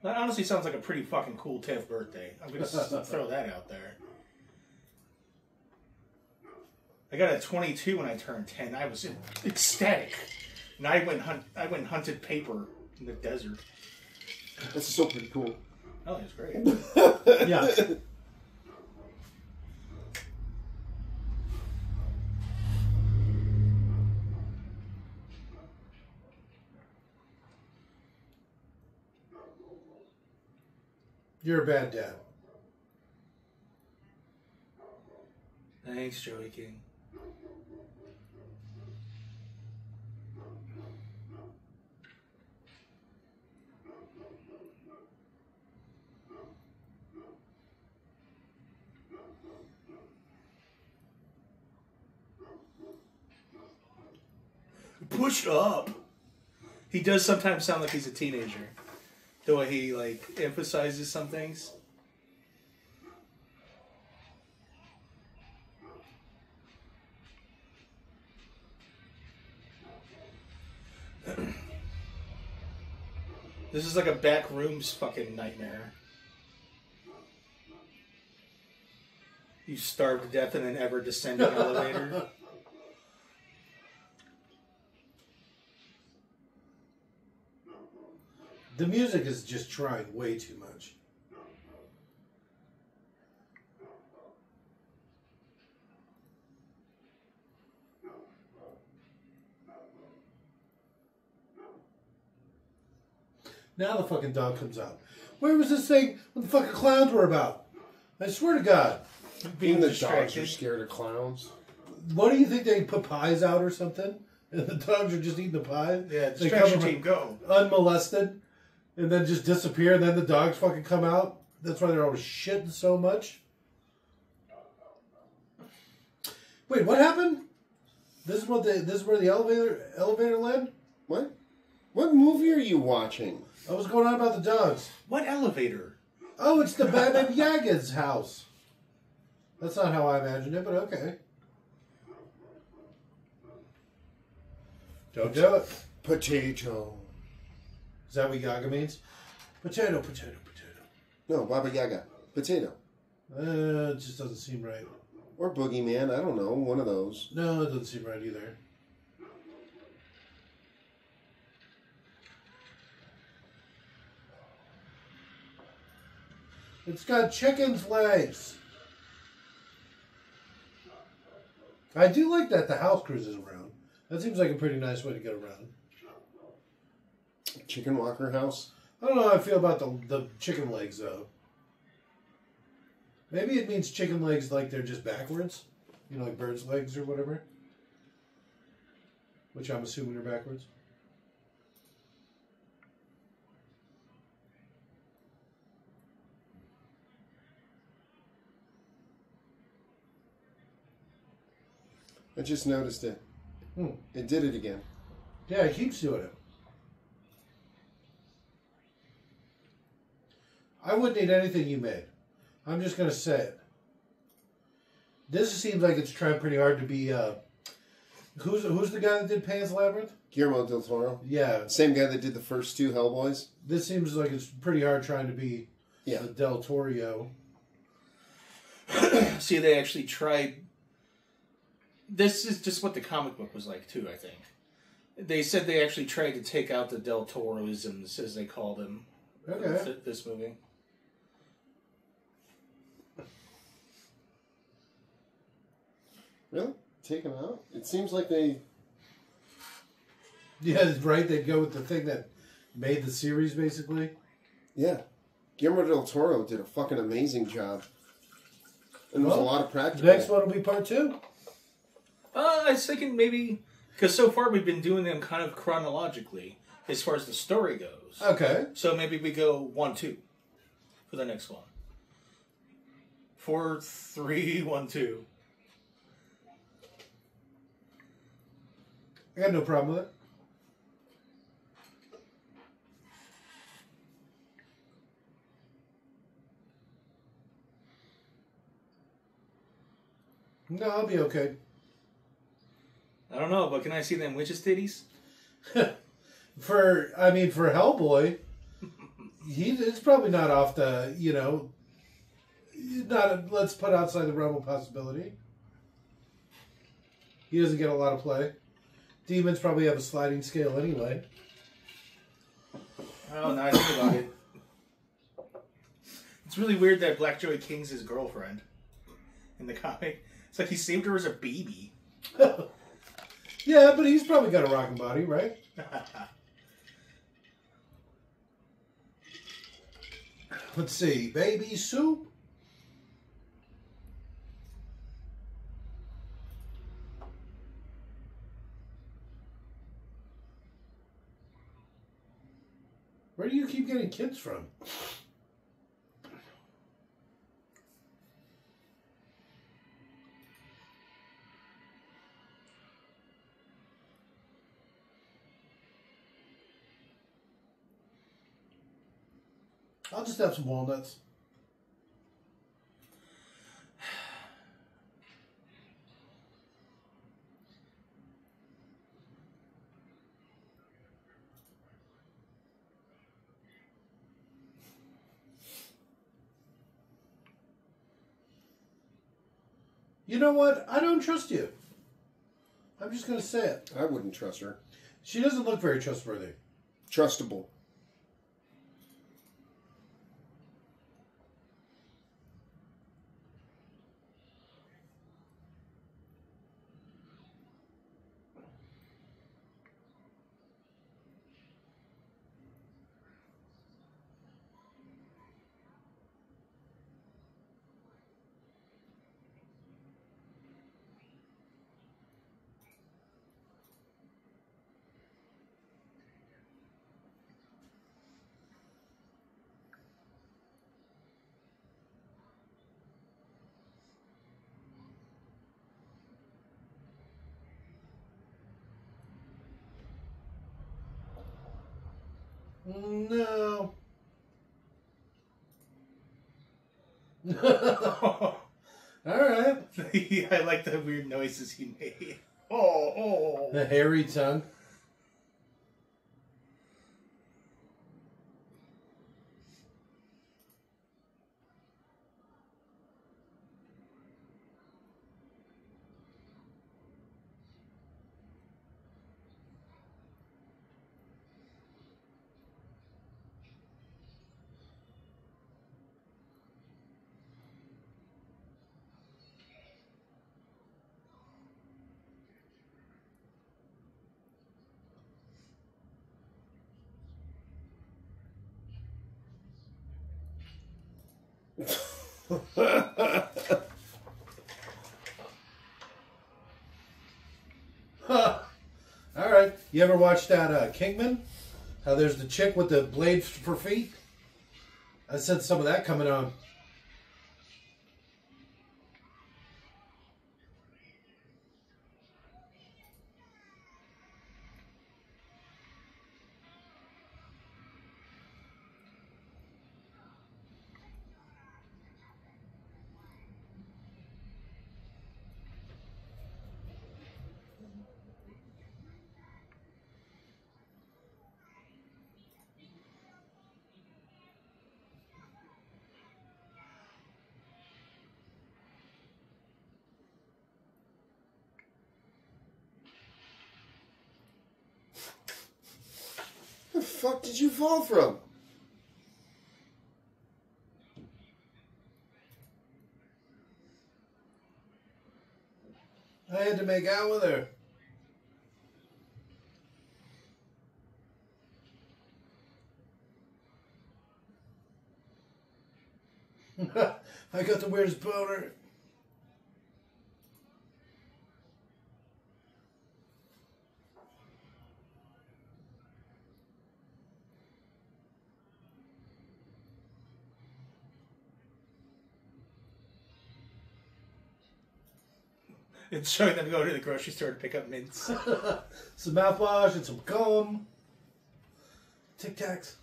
That honestly sounds like a pretty fucking cool 10th birthday. I'm gonna throw that out there. I got a 22 when I turned 10. I was ecstatic, and I went and hunted paper in the desert. That's still pretty cool. Oh, it was great. Yeah. You're a bad dad. Thanks, Joey King. Push up. He does sometimes sound like he's a teenager. The way he like emphasizes some things. This is like a back rooms fucking nightmare. You starve to death in an ever descending elevator. The music is just trying way too much. Now the fucking dog comes out. Where was this thing when the fucking clowns were about? I swear to God. Being the distracted. dogs are scared of clowns. What do you think, they put pies out or something? And the dogs are just eating the pies? Yeah, They come distraction team, go. unmolested and then just disappear and then the dogs fucking come out? That's why they're always shitting so much? Wait, what happened? This is where the elevator led? What? What movie are you watching? What's going on about the dogs? What elevator? Oh, it's the Baba Yaga's house. That's not how I imagined it, but okay. Don't do it. Potato. Is that what Yaga means? Potato, potato, potato. No, Baba Yaga. Potato. It just doesn't seem right. Or Boogeyman, I don't know, one of those. No, it doesn't seem right either. It's got chicken's legs. I do like that the house cruises around. That seems like a pretty nice way to get around. Chicken Walker house? I don't know how I feel about the chicken legs, though. Maybe it means chicken legs like they're just backwards. You know, like bird's legs or whatever. Which I'm assuming are backwards. I just noticed it. It did it again. Yeah, it keeps doing it. I wouldn't eat anything you made. I'm just going to say it. This seems like it's trying pretty hard to be... who's the guy that did Pan's Labyrinth? Guillermo del Toro. Yeah. Same guy that did the first two Hellboys. This seems like it's pretty hard trying to be the Del Toro. See, they actually tried... This is just what the comic book was like, too, I think. They said they actually tried to take out the Del Toro-isms, as they call them, in this movie. Really? Take them out? It seems like they... Yeah, right? They'd go with the thing that made the series, basically. Yeah. Guillermo del Toro did a fucking amazing job. And there was a lot of practical... The next one will be part 2. I was thinking maybe... Because so far we've been doing them kind of chronologically, as far as the story goes. Okay. So maybe we go 1, 2 for the next one. 4, 3, 1, 2. I got no problem with it. No, I'll be okay. I don't know, but can I see them witches' titties? for Hellboy, it's probably not off the, let's put outside the realm of possibility. He doesn't get a lot of play. Demons probably have a sliding scale anyway. Oh, now I think about it. It's really weird that Black Joey King's his girlfriend in the comic. It's like he saved her as a baby. Yeah, but he's probably got a rocking body, right? Let's see. Baby soup. Where do you keep getting kids from? I'll just have some walnuts. You know what? I don't trust you. I'm just going to say it. I wouldn't trust her. She doesn't look very trustworthy. Trustable. No. All right. I like the weird noises he made. Oh. The hairy tongue. Huh. All right. You ever watch that Kingman? How there's the chick with the blades for feet? I said some of that coming on. Where the fuck did you fall from? I had to make out with her. I got the weirdest boner. It's showing them go to the grocery store to pick up mints. Some mouthwash and some gum. Tic Tacs.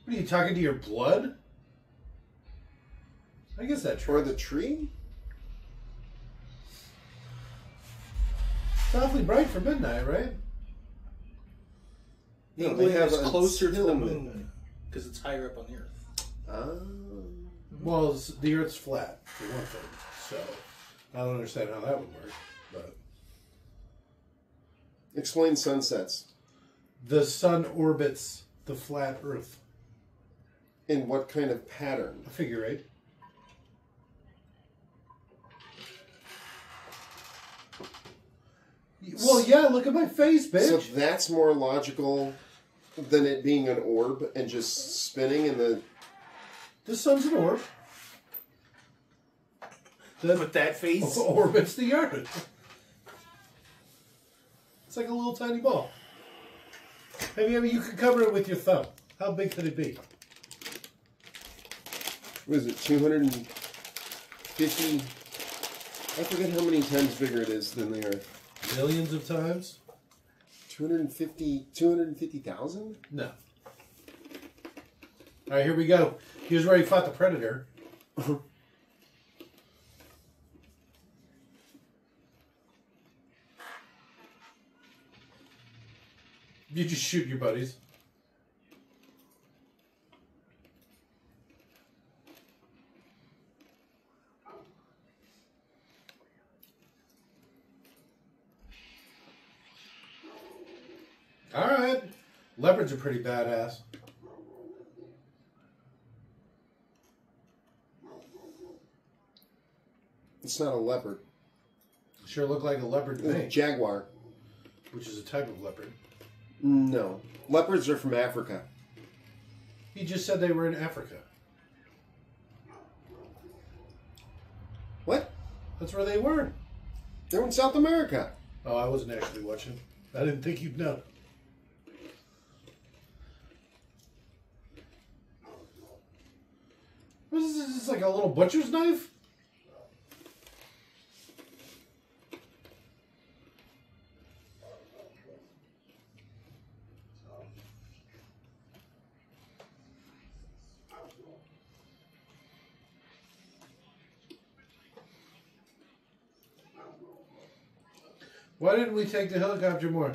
What are you talking to your blood? I guess that's true. Or the tree? It's awfully bright for midnight, right? No, Maybe they have it's closer to the until moon because it's higher up on the Earth. Well, the Earth's flat, for one thing. So, I don't understand how that would work. But Explain sunsets. the sun orbits the flat Earth. In what kind of pattern? A figure eight. Well, yeah, look at my face, bitch. So that's more logical than it being an orb and just spinning in the... The sun's an orb. With that face? Orbits the Earth. It's like a little tiny ball. You could cover it with your thumb. How big could it be? What is it, 250... I forget how many times bigger it is than the Earth. Millions of times? 250,000? No. All right, here we go. Here's where he fought the Predator. You just shoot your buddies. All right. Leopards are pretty badass. It's not a leopard. Sure look like a leopard to me. Jaguar. Which is a type of leopard. No. Leopards are from Africa. He just said they were in Africa. What? That's where they were. They're in South America. Oh, I wasn't actually watching. I didn't think you'd know. What is this? Is this like a little butcher's knife? Why didn't we take the helicopter more?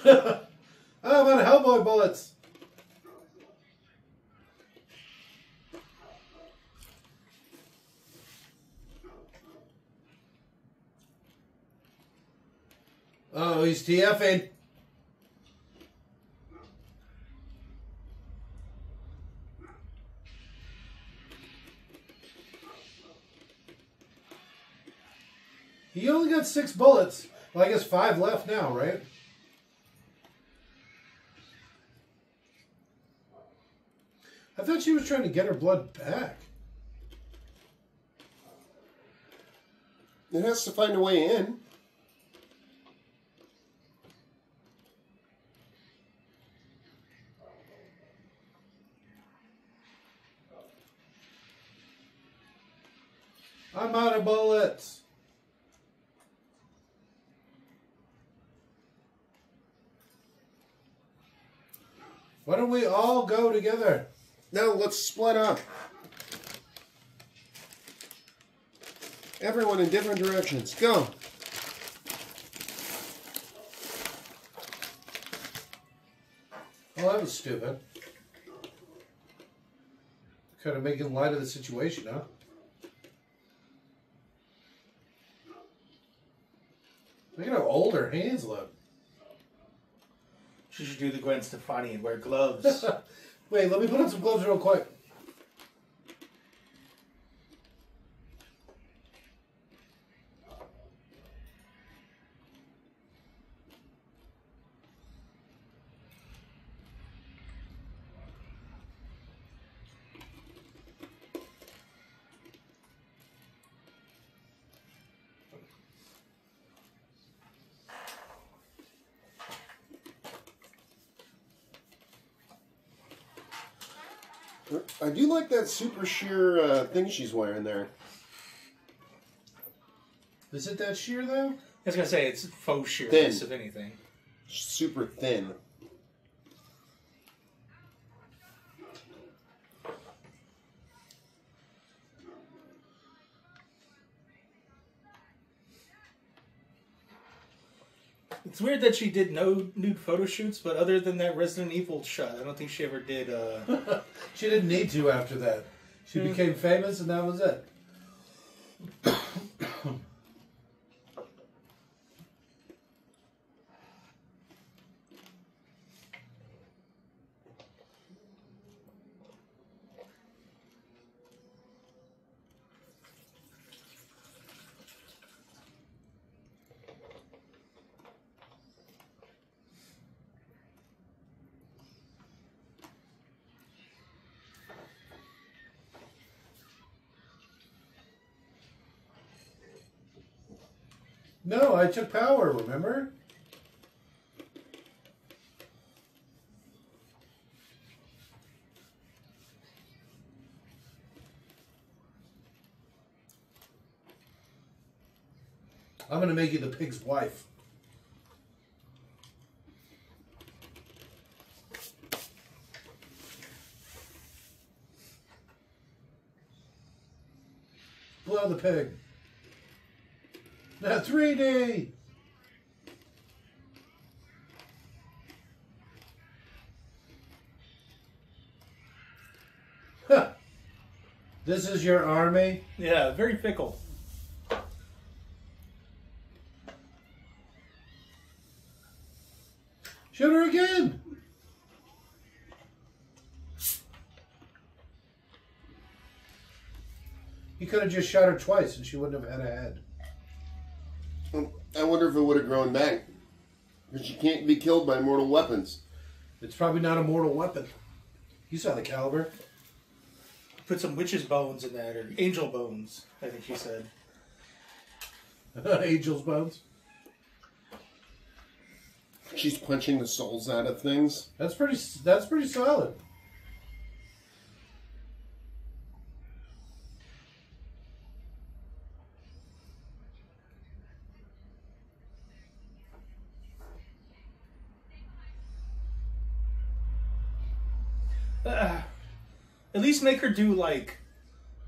I'm out of Hellboy bullets. Oh, he's TFing. You only got 6 bullets. Well, I guess 5 left now, right? I thought she was trying to get her blood back. It has to find a way in. I'm out of bullets. Why don't we all go together? No, let's split up. Everyone in different directions. Go. Well, that was stupid. Kind of making light of the situation, huh? Look at how old her hands look. She should do the Gwen Stefani and wear gloves. Wait, let me put on some gloves real quick. I do like that super sheer thing she's wearing there. Is it that sheer, though? I was going to say, it's faux sheerness, if anything. Super thin. It's weird that she did no nude photo shoots, but other than that Resident Evil shot, I don't think she ever did. She didn't need to after that. She became famous, and that was it. No, I took power, remember? I'm going to make you the pig's wife. Blow the pig. Now 3D! Huh. This is your army? Yeah, very fickle. Shoot her again! He could have just shot her twice and she wouldn't have had a head. I wonder if it would have grown back. Because you can't be killed by mortal weapons. It's probably not a mortal weapon. You saw the caliber. Put some witch's bones in that, or angel bones, I think she said. Angel's bones. She's punching the souls out of things. That's pretty solid. At least make her do like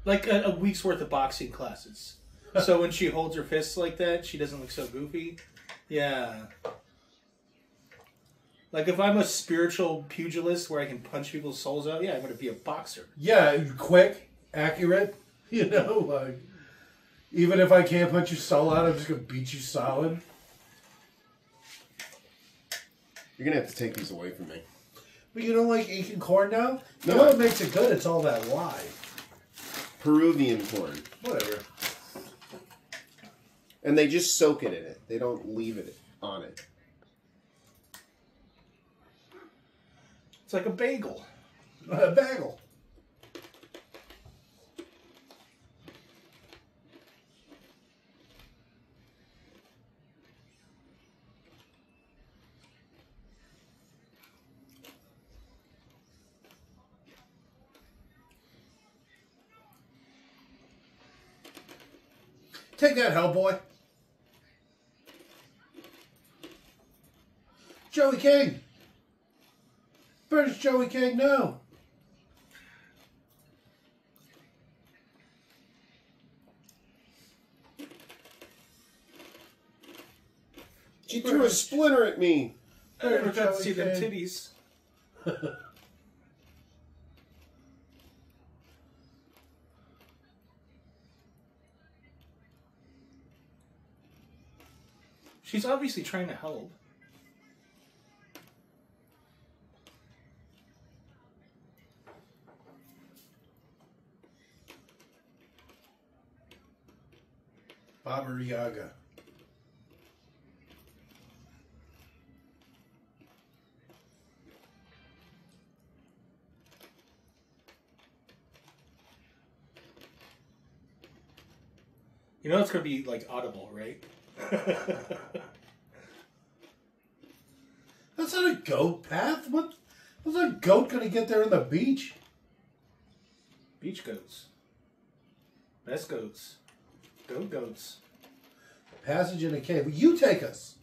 a week's worth of boxing classes. So when she holds her fists like that, she doesn't look so goofy. Yeah. Like if I'm a spiritual pugilist where I can punch people's souls out, yeah, I'm going to be a boxer. Yeah, quick, accurate. You know, like even if I can't punch your soul out, I'm just going to beat you solid. You're going to have to take these away from me. But you don't like eating corn now? No. You know what makes it good? It's all that lye. Peruvian corn. Whatever. And they just soak it in it. They don't leave it on it. It's like a bagel. A bagel. Take that, Hellboy. Joey King. British Joey King, no. She threw a splinter at me. I never got to see them titties. She's obviously trying to help. Baba Yaga. You know it's going to be like audible, right? That's not a goat path. What's a goat going to get there in the beach? Beach goats. Best goats. Goats. Passage in a cave. You take us.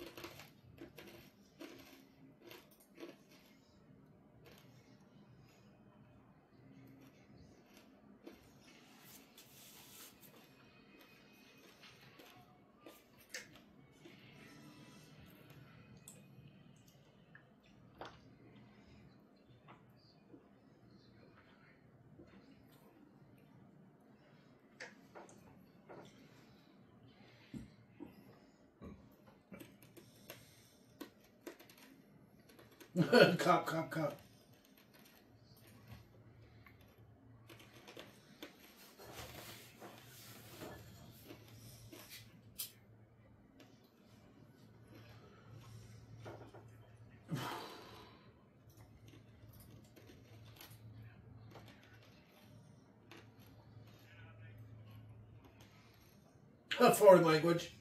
Cop. Foreign language.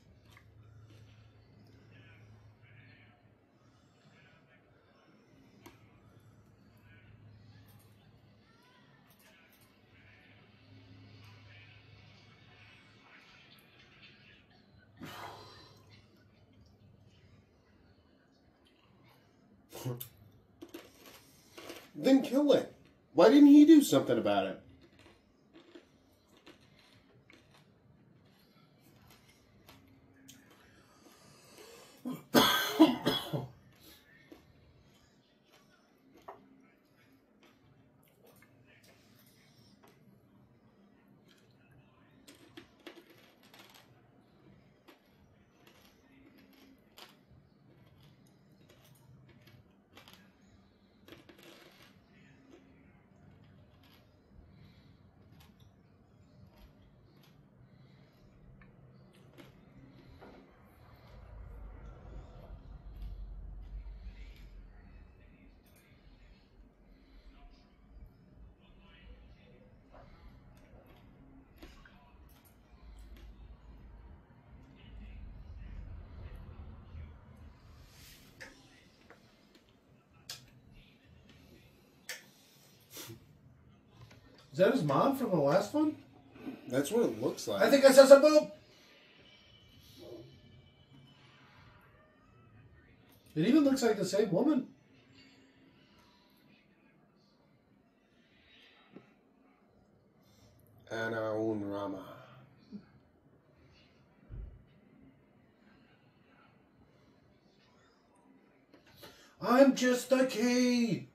Then kill it. Why didn't he do something about it? Is that his mom from the last one? That's what it looks like. I think I saw some boob. It even looks like the same woman. Anna Rama. I'm just the key.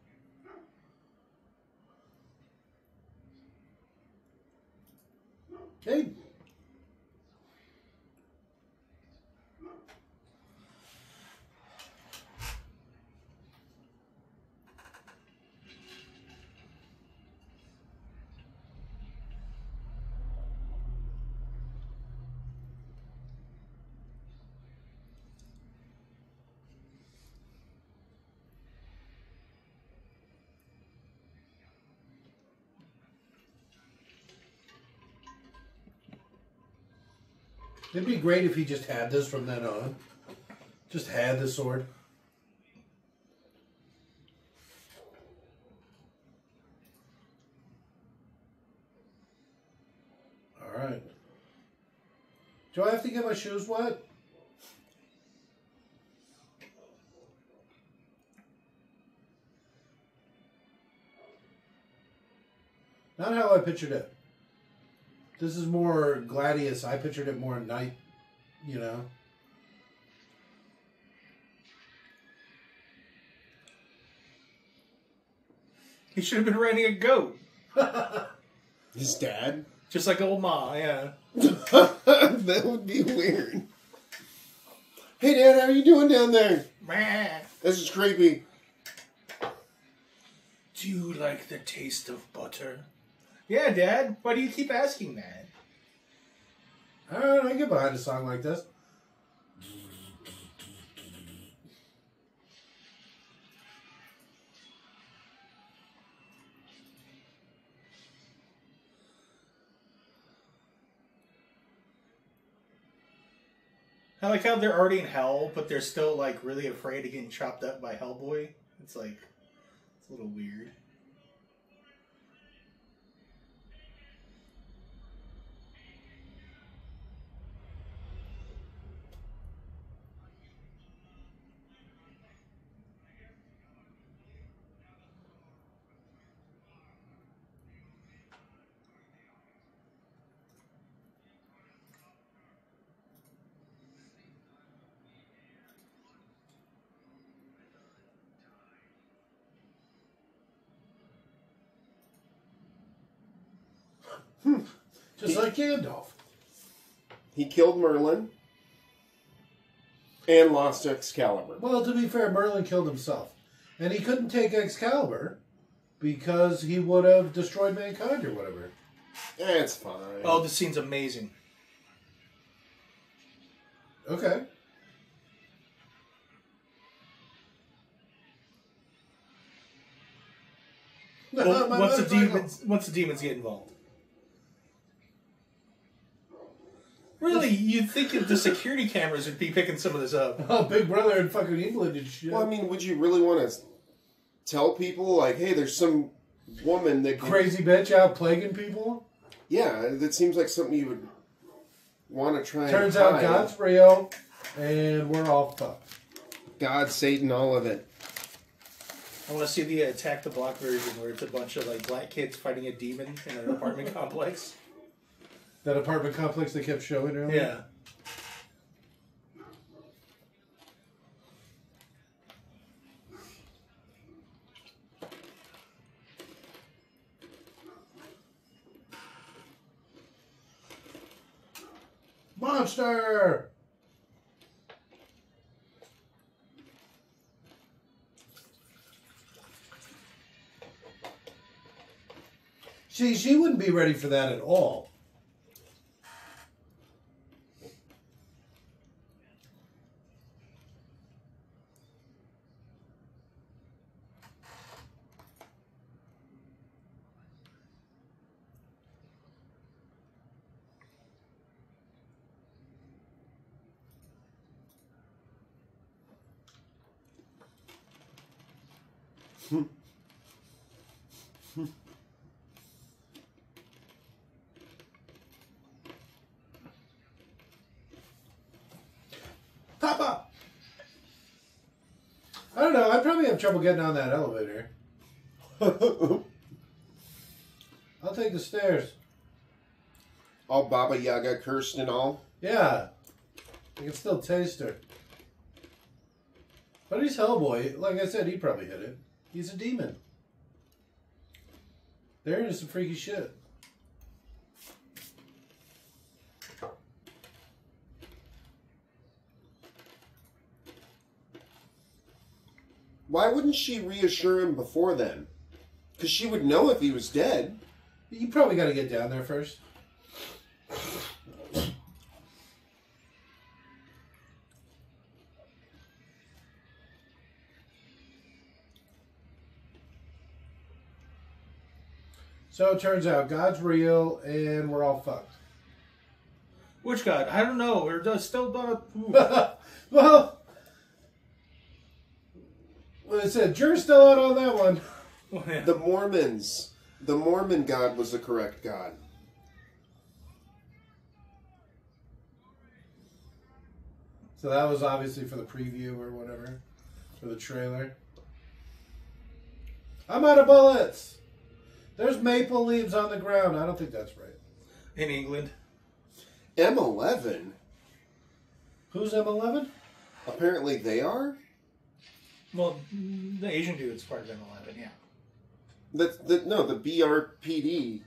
Hey. It'd be great if he just had this from then on. Just had the sword. Alright. Do I have to get my shoes wet? Not how I pictured it. This is more Gladius. I pictured it more night, you know. He should have been riding a goat. His dad? Just like old Ma, yeah. That would be weird. Hey, Dad, how are you doing down there? This is creepy. Do you like the taste of butter? Yeah, Dad. Why do you keep asking that? Alright, I can get behind a song like this. I like how they're already in hell, but they're still like really afraid of getting chopped up by Hellboy. It's like, it's a little weird. Just like Gandalf. He killed Merlin and lost Excalibur. Well, to be fair, Merlin killed himself. And he couldn't take Excalibur because he would have destroyed mankind or whatever. It's fine. Oh, this scene's amazing. Okay. Well, once the demons get involved. Really, you'd think that the security cameras would be picking some of this up. Oh, Big Brother in fucking England and shit. Well, I mean, would you really want to tell people, like, hey, there's some woman that... Crazy bitch out plaguing people? Yeah, that seems like something you would want to try Turns and out hide. God's real, and we're all fucked. God, Satan, all of it. I want to see the Attack the Block version where it's a bunch of like black kids fighting a demon in an apartment complex. That apartment complex they kept showing earlier? Yeah. Monster! See, she wouldn't be ready for that at all. Papa! I don't know. I'd probably have trouble getting on that elevator. I'll take the stairs. All Baba Yaga cursed and all. Yeah. I can still taste her. But he's Hellboy. Like I said, he'd probably hit it. He's a demon. They're into some freaky shit. Why wouldn't she reassure him before then? Because she would know if he was dead. You probably got to get down there first. So it turns out God's real and we're all fucked. Which god? I don't know. We're still not. Well, like I said, jury's still out on that one. Well, yeah. The Mormons. The Mormon god was the correct god. So that was obviously for the preview or whatever. For the trailer. I'm out of bullets. There's maple leaves on the ground. I don't think that's right. In England. M11? Who's M11? Apparently they are? Well, the Asian dude's part of M11, yeah. No, the BRPD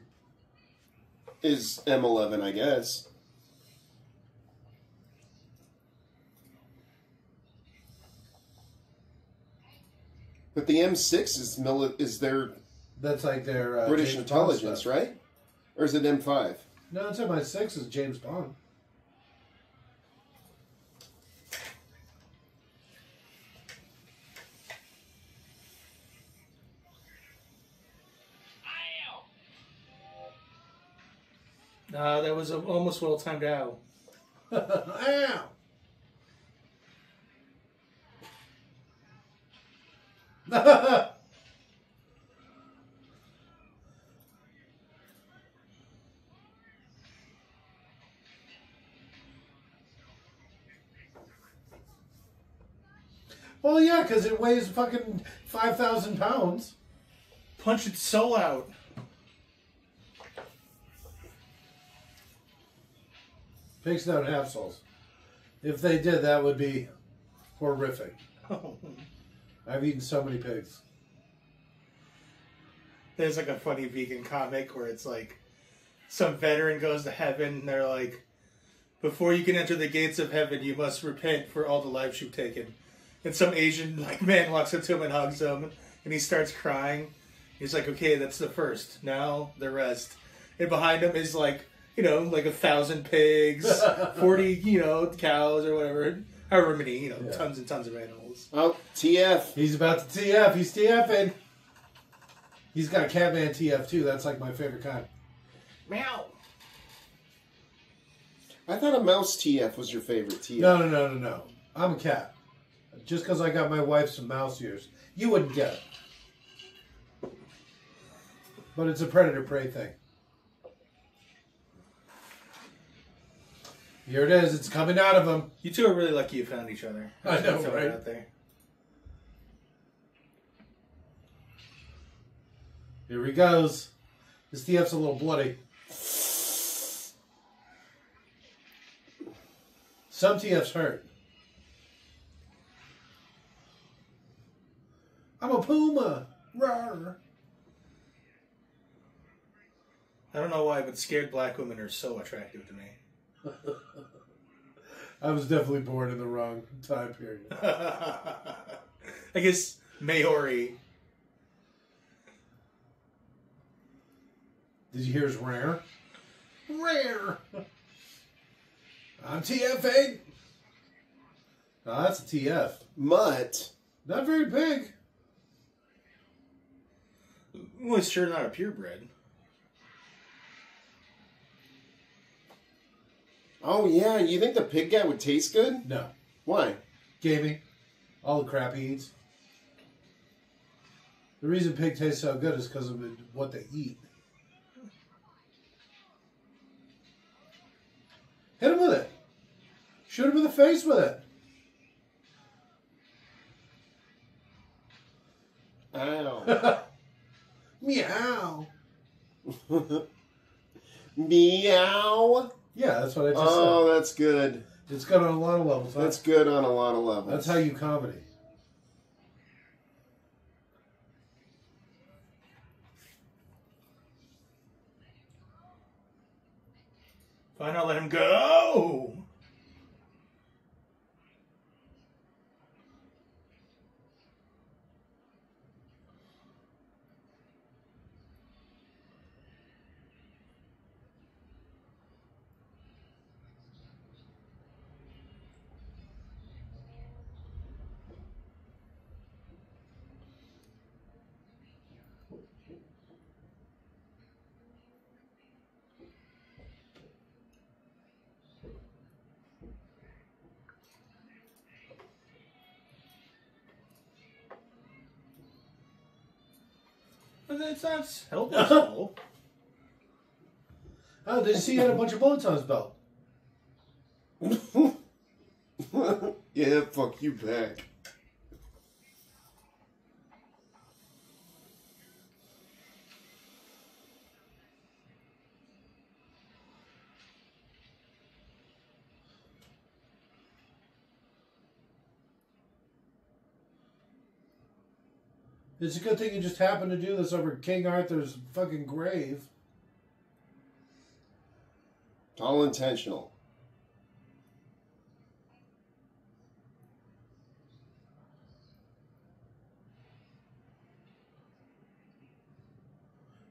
is M11, I guess. But the M6 is their That's like their British James intelligence, Bond stuff. right? Or is it M5? No, it's MI6 is James Bond. That was almost well timed out. Ow! Well, yeah, because it weighs fucking 5,000 pounds. Punch its soul out. Pigs don't have souls. If they did, that would be horrific. I've eaten so many pigs. There's like a funny vegan comic where it's like some veteran goes to heaven and they're like, before you can enter the gates of heaven, you must repent for all the lives you've taken. And some Asian man walks up to him and hugs him, and he starts crying. He's like, okay, that's the first. Now the rest. And behind him is like 1,000 pigs, 40, cows or whatever. However many, tons and tons of animals. Oh, TF. He's about to TF. He's TFing. He's got a Catman TF too. That's like my favorite kind. Meow. I thought a mouse TF was your favorite TF. No. I'm a cat. Just because I got my wife some mouse ears, you wouldn't get it. But it's a predator-prey thing. Here it is. It's coming out of him. You two are really lucky you found each other. I know, Throw it right? out there. Here he goes. His TF's a little bloody. Some TFs hurt. I'm a puma. Rawr. I don't know why, but scared black women are so attractive to me. I was definitely born in the wrong time period. I guess Maori. Did you hear his rare? Rare. I'm TF8. Oh, that's a TF. Mutt. Not very big. Well, it's sure not a purebred. Oh, yeah. You think the pig guy would taste good? No. Why? Gaming. All the crap he eats. The reason pig tastes so good is because of what they eat. Hit him with it. Shoot him in the face with it. Ow. Meow. Meow. Yeah, that's what I just Oh, that's good. said. It's good on a lot of levels. Huh? That's good on a lot of levels. That's how you comedy. Why not let him go? but it's not Hellboy's fault. Oh, did you see he had a bunch of bullets on his belt? Yeah, fuck you back. It's a good thing you just happened to do this over King Arthur's fucking grave. It's all intentional.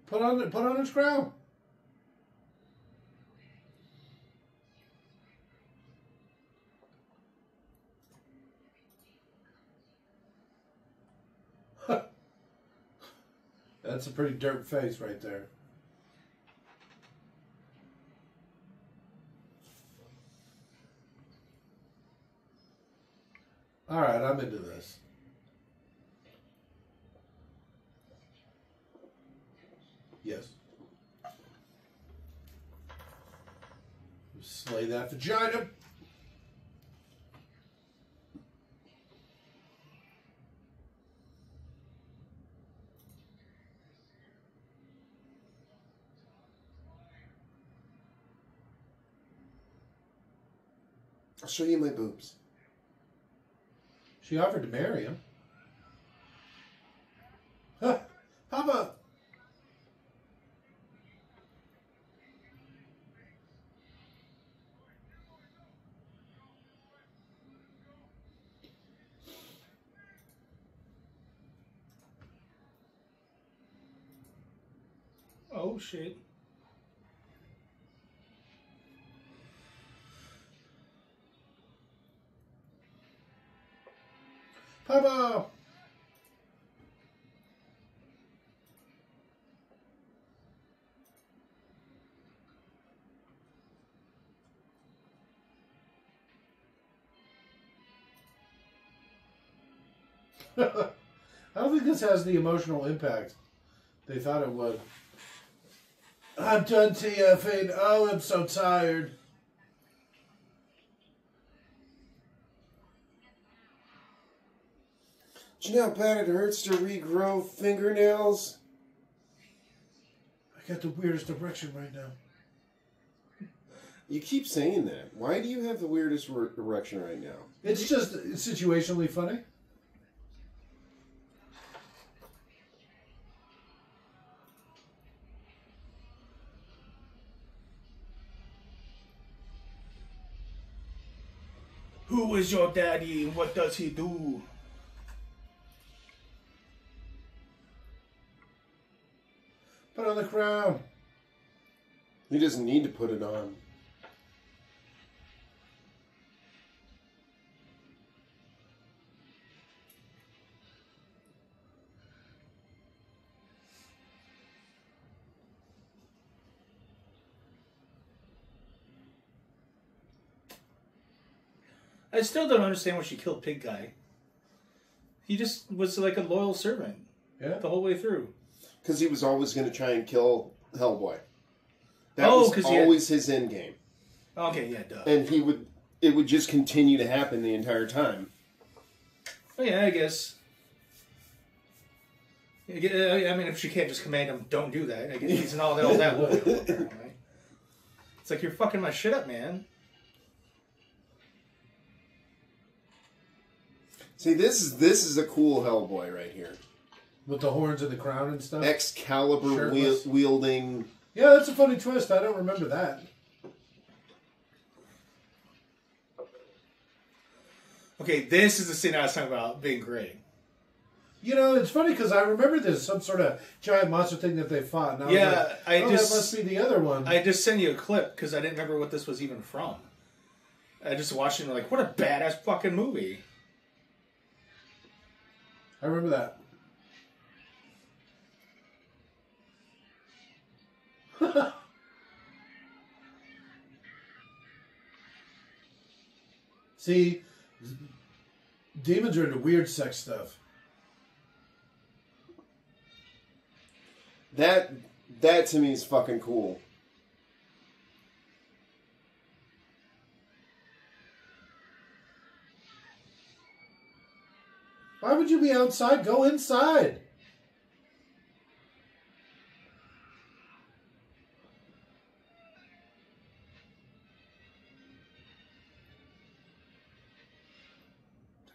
Put on his crown. That's a pretty dirt face right there. All right, I'm into this. Yes. Slay that vagina. I'll show you my boobs. She offered to marry him. Huh, Papa! Oh, shit. Papa! I don't think this has the emotional impact they thought it would. I'm done TFing. Oh, I'm so tired. Do you know how bad it hurts to regrow fingernails? I got the weirdest erection right now. You keep saying that. Why do you have the weirdest erection right now? It's just situationally funny. Who is your daddy and what does he do? Put on the crown. He doesn't need to put it on. I still don't understand why she killed Pig Guy. He just was like a loyal servant. Yeah. The whole way through. Because he was always going to try and kill Hellboy. That Oh, was 'cause he always his end game. Okay, yeah, duh. And it would just continue to happen the entire time. Oh, yeah, I guess. I mean, if she can't just command him, don't do that. I guess he's all that loyal, apparently. It's like, you're fucking my shit up, man. See, this is a cool Hellboy right here. With the horns and the crown and stuff? Excalibur wielding... Yeah, that's a funny twist. I don't remember that. Okay, this is the scene I was talking about being great. You know, it's funny because I remember there's some sort of giant monster thing that they fought. And I was like, that must be the other one. I just sent you a clip because I didn't remember what this was even from. I just watched it and like, what a badass fucking movie. I remember that. See, demons are into weird sex stuff. That to me is fucking cool. Why would you be outside? Go inside.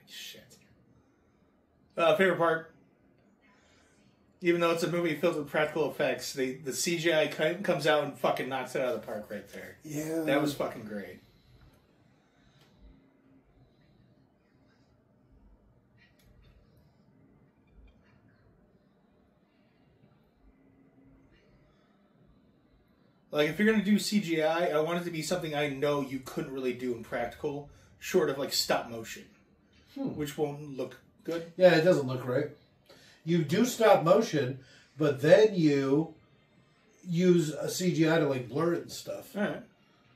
Shit. Favorite part. Even though it's a movie filled with practical effects, the CGI comes out and fucking knocks it out of the park right there. Yeah. That was fucking great. Like, if you're going to do CGI, I want it to be something I know you couldn't really do in practical, short of, like, stop motion. Which won't look good. Yeah, it doesn't look right. You do stop motion, but then you use a CGI to, like, blur it and stuff. All right.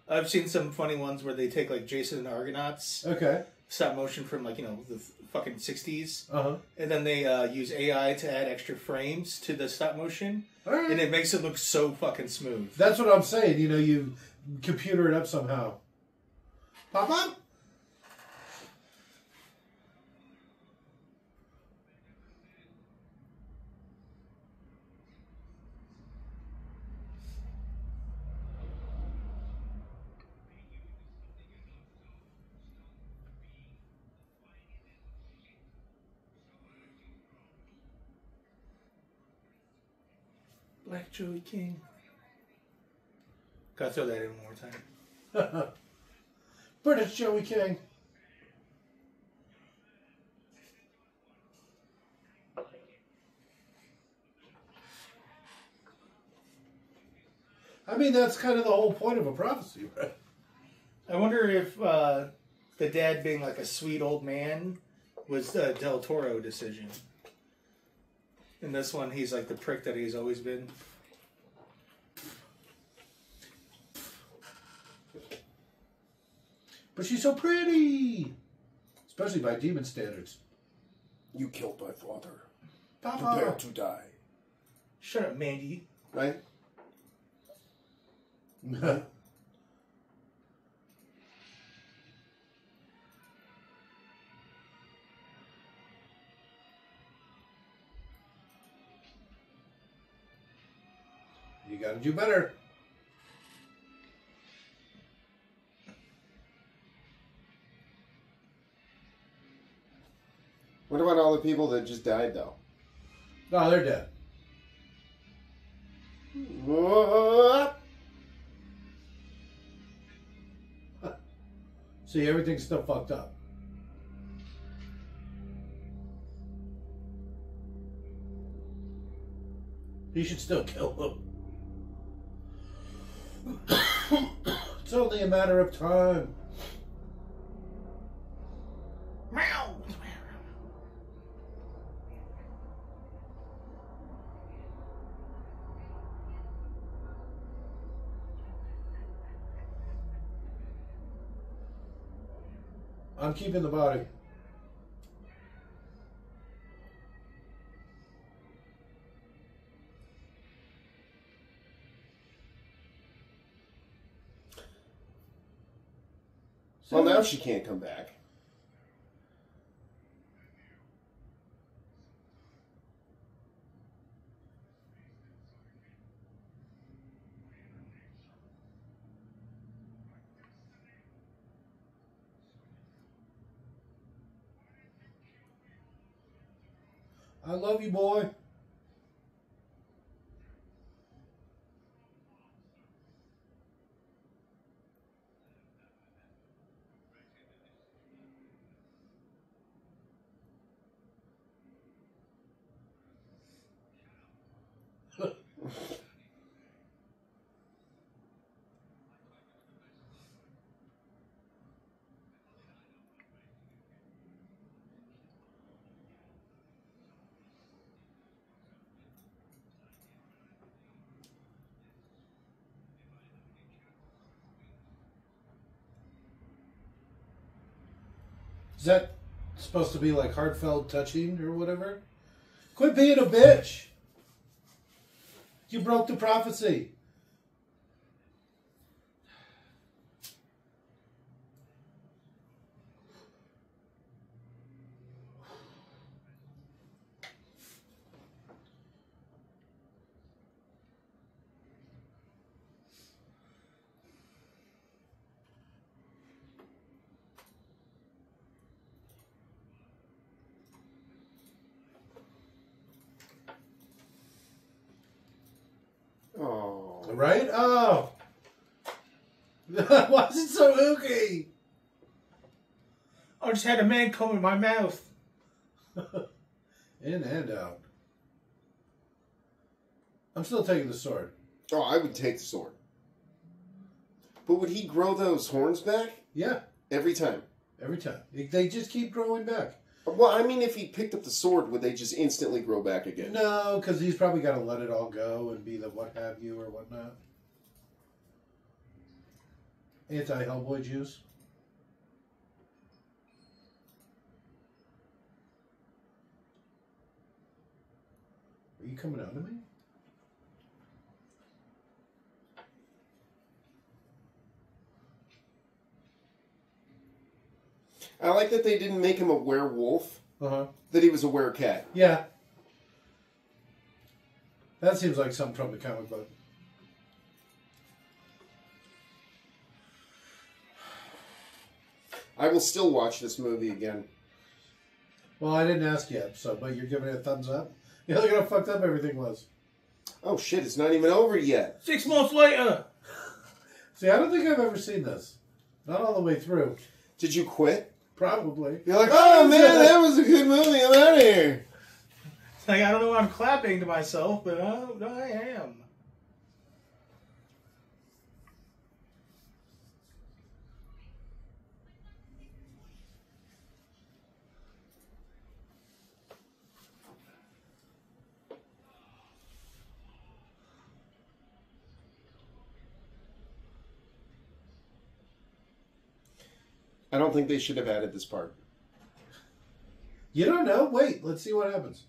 I've seen some funny ones where they take, like, Jason and the Argonauts. Okay. Stop motion from, like, the fucking 60s. Uh-huh. And then they use AI to add extra frames to the stop motion. All right. And it makes it look so fucking smooth. That's what I'm saying. You computer it up somehow. Pop up. Black Joey King. Gotta throw that in one more time. British Joey King. I mean, that's kind of the whole point of a prophecy, right? I wonder if the dad being like a sweet old man was the Del Toro decision. In this one, he's like the prick that he's always been. But she's so pretty! Especially by demon standards. You killed my father. Papa! Prepare to die. Shut up, Mandy. Right? You gotta do better. What about all the people that just died, though? No, they're dead. What? See, everything's still fucked up. He should still kill them. It's only a matter of time. Meow. I'm keeping the body. Well, now she can't come back. I love you, boy. Is that supposed to be like heartfelt touching or whatever? Quit being a bitch. You broke the prophecy. Oh. Right? Oh. Why is it so ooky? I just had a man come in my mouth. In and out. I'm still taking the sword. Oh, I would take the sword. But would he grow those horns back? Yeah. Every time? Every time. They just keep growing back. Well, I mean, if he picked up the sword, would they just instantly grow back again? No, because he's probably got to let it all go and be the what have you or whatnot. Anti-Hellboy juice. Are you coming out of me? I like that they didn't make him a werewolf. Uh-huh. That he was a werecat. Yeah. That seems like something from the comic book. I will still watch this movie again. Well, I didn't ask yet, but you're giving it a thumbs up? Yeah, look at how fucked up everything was. Oh shit, it's not even over yet. 6 months later. See, I don't think I've ever seen this. Not all the way through. Did you quit? Probably. You're like, oh man, that was a good movie, I'm out of here. It's like, I don't know why I'm clapping to myself, but I am. I don't think they should have added this part. You don't know? Wait, let's see what happens.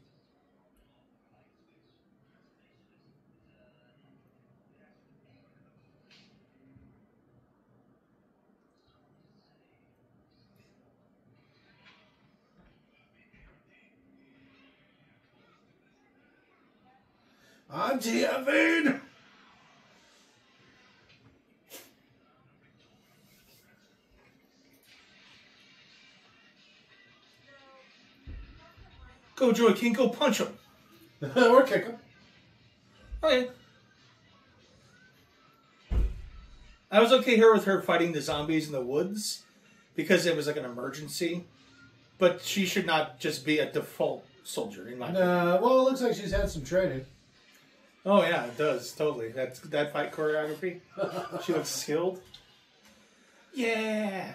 Auntie Evan! Go, Joy King, go punch him. Or kick him. Okay. I was okay here with her fighting the zombies in the woods because it was like an emergency. But she should not just be a default soldier, in my opinion. Well, it looks like she's had some training. Oh, yeah, it does. Totally. That fight choreography. She looks skilled. Yeah.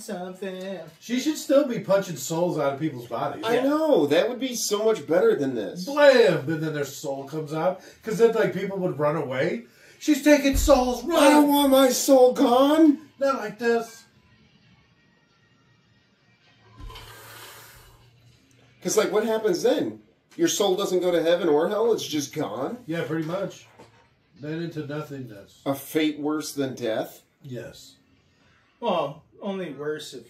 Something. She should still be punching souls out of people's bodies. I know, that would be so much better than this. Blam! And then their soul comes out. Because then, like, people would run away. She's taking souls, run! I don't want my soul gone. Not like this. Because, like, what happens then? Your soul doesn't go to heaven or hell, it's just gone? Yeah, pretty much. Then into nothingness. A fate worse than death? Yes. Well, only worse if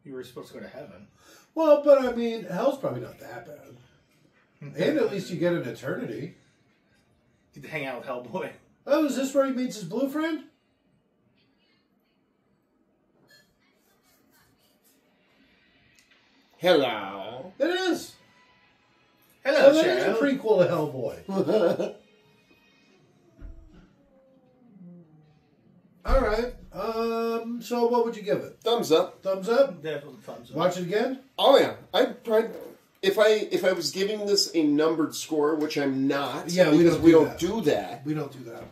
you were supposed to go to heaven. Well, but I mean, hell's probably not that bad. And at least you get an eternity. Get to hang out with Hellboy. Oh, is this where he meets his blue friend? Hello. It is. Hello, So that is a child. prequel to Hellboy. All right. So what would you give it? Thumbs up. Thumbs up? Definitely thumbs up. Watch it again? Oh yeah, I'd probably, if I was giving this a numbered score, which I'm not, Yeah, because we don't do do that, We don't do that.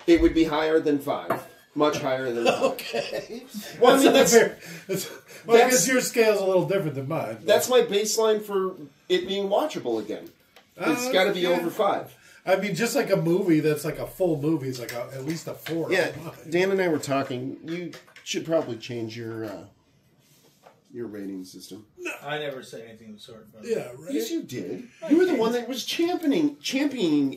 it would be higher than 5, much higher than 5. Okay. Well, I mean, that's I guess your scale's a little different than mine. that's my baseline for it being watchable again. It's got to be over 5. I mean, just like a movie that's like a full movie is like at least a 4. Yeah, Dan and I were talking. You should probably change your your rating system. I never said anything of the sort. But Yeah, right. Yes, you did. You were the one that was championing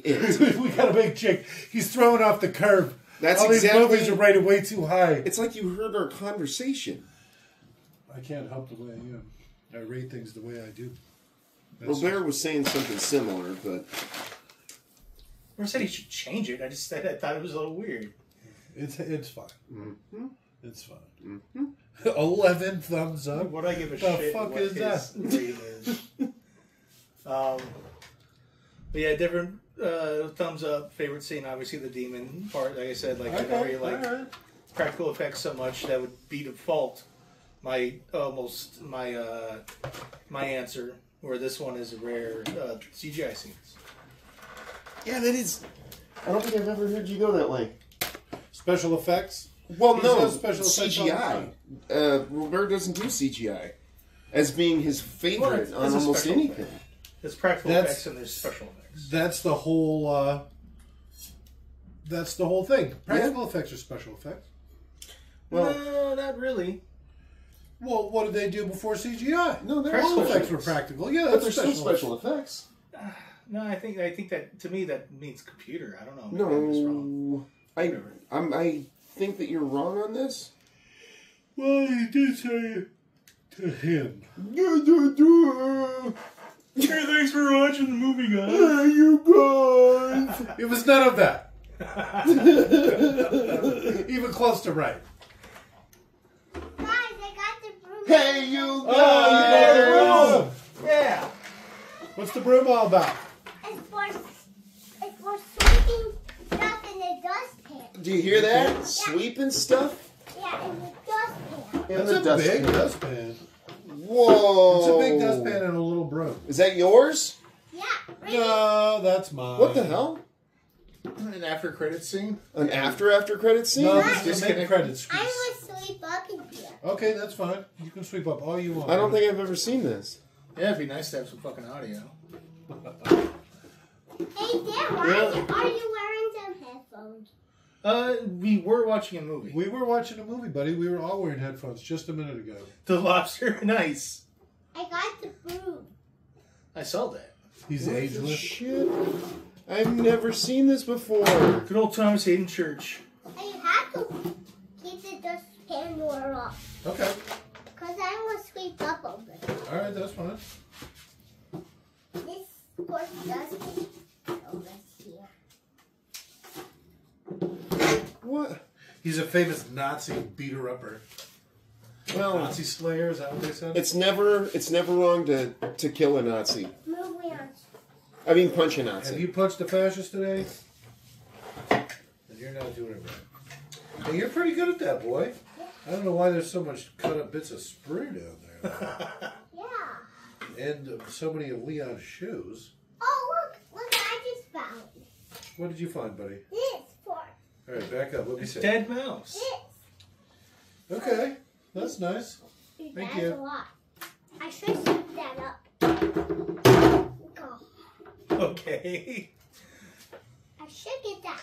it. We got a big chick. He's throwing off the curve. That's All exactly. these movies are rated way too high. It's like you heard our conversation. I can't help the way I am. I rate things the way I do. That's Robert was saying something similar, but I said he should change it. I just said I thought it was a little weird. it's fine. mm-hmm. It's fine. Mm-hmm. 11 thumbs up. What I give a The shit. fuck what is his that? rating is. But yeah, different thumbs up. Favorite scene, obviously the demon part. Like I said, like I don't really like practical effects so much. That would be default. My answer. Where this one is rare CGI scenes. Yeah, that is. I don't think I've ever heard you go that way. Special effects? Well, He no, says special effects all the CGI. time. Robert doesn't do CGI as being his favorite Well, on it's a almost special anything. effect. There's practical effects and there's special effects. That's the whole. That's the whole thing. Practical effects are special effects. Well, No, not really. Well, what did they do before CGI? no, they're All all effects were practical. Yeah, but that's they're still special effects. No, I think that to me that means computer. I don't know. Maybe I'm just wrong. No, I think that you're wrong on this. Well, he did say to him. Hey, thanks for watching the movie, guys. Hey, you guys. It was none of that. Even close to right. Guys, I got the broom. Hey, you guys. Oh, Yeah. what's the broom all about? It's for sweeping stuff in the dustpan. Do you hear that? Sweeping stuff Yeah, in the dustpan. in That's the a big dustpan. dustpan. Whoa. It's a big dustpan and a little broom. Is that yours? Yeah, right. No, that's mine. What the hell? An after credit scene. An after credit scene? No, Just this is kidding. the credits. I will sweep up in here. Okay, that's fine. You can sweep up all you want. I don't think I've ever seen this. Yeah, it'd be nice to have some fucking audio. Hey, Dad, are you wearing some headphones? We were watching a movie. We were watching a movie, buddy. We were all wearing headphones just a minute ago. The Lobster Nice. I got the broom. I saw that. He's What the ageless. shit? I've never seen this before. Good old Thomas Haden Church. And you have to keep the dustpan door off. Okay. Because I will sweep up over it. All right, that's fine. This, of course, dustpan over here. What? He's a famous Nazi beater-upper. Well, Nazi slayer, is that what they said? it's never wrong to kill a Nazi. Moving on. I mean, punch a Have Nazi. you punched a fascist today? Then you're not doing it right. Hey, you're pretty good at that, boy. I don't know why there's so much cut-up bits of sprue down there. Yeah. And so many of Leon's shoes. Oh, look what I just found. What did you find, buddy? This for All right, back up. Let me It's see. Dead Mouse. this. Okay, that's nice. Thank That's you. a lot. I should sweep that up. Go. Okay. I should get that.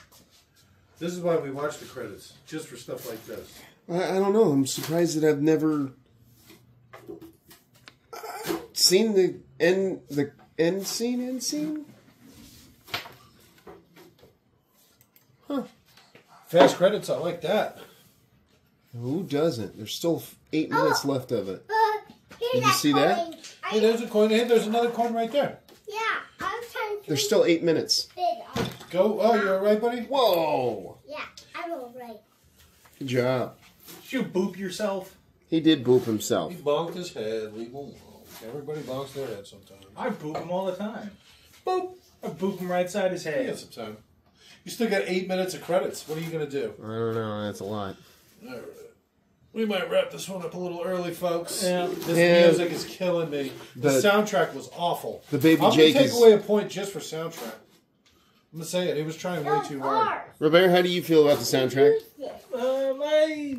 This is why we watch the credits, just for stuff like this. I don't know. I'm surprised that I've never seen the end scene. Huh. Fast credits, I like that. Who doesn't? There's still 8 minutes left of it. Here's Did you see that? coin. Hey, there's a coin. Hey, there's another coin right there. Yeah, I was trying to There's still 8 minutes. fit on. Go. Oh, you're all right, buddy? Whoa! Yeah, I'm alright. Good job. Did you boop yourself? He did boop himself. He bonked his head. Leave him alone. Everybody bonks their head sometimes. I boop him all the time. Boop. I boop him right side his He head. had some time. You still got 8 minutes of credits. What are you going to do? I don't know. That's a lot. All right. We might wrap this one up a little early, folks. Yeah. This Yeah. music is killing me. The soundtrack was awful. The Baby I'm Jake going to take is- away a point just for soundtrack. I'm going to say it. He was trying way too hard. Robert, how do you feel about the soundtrack? Use this. My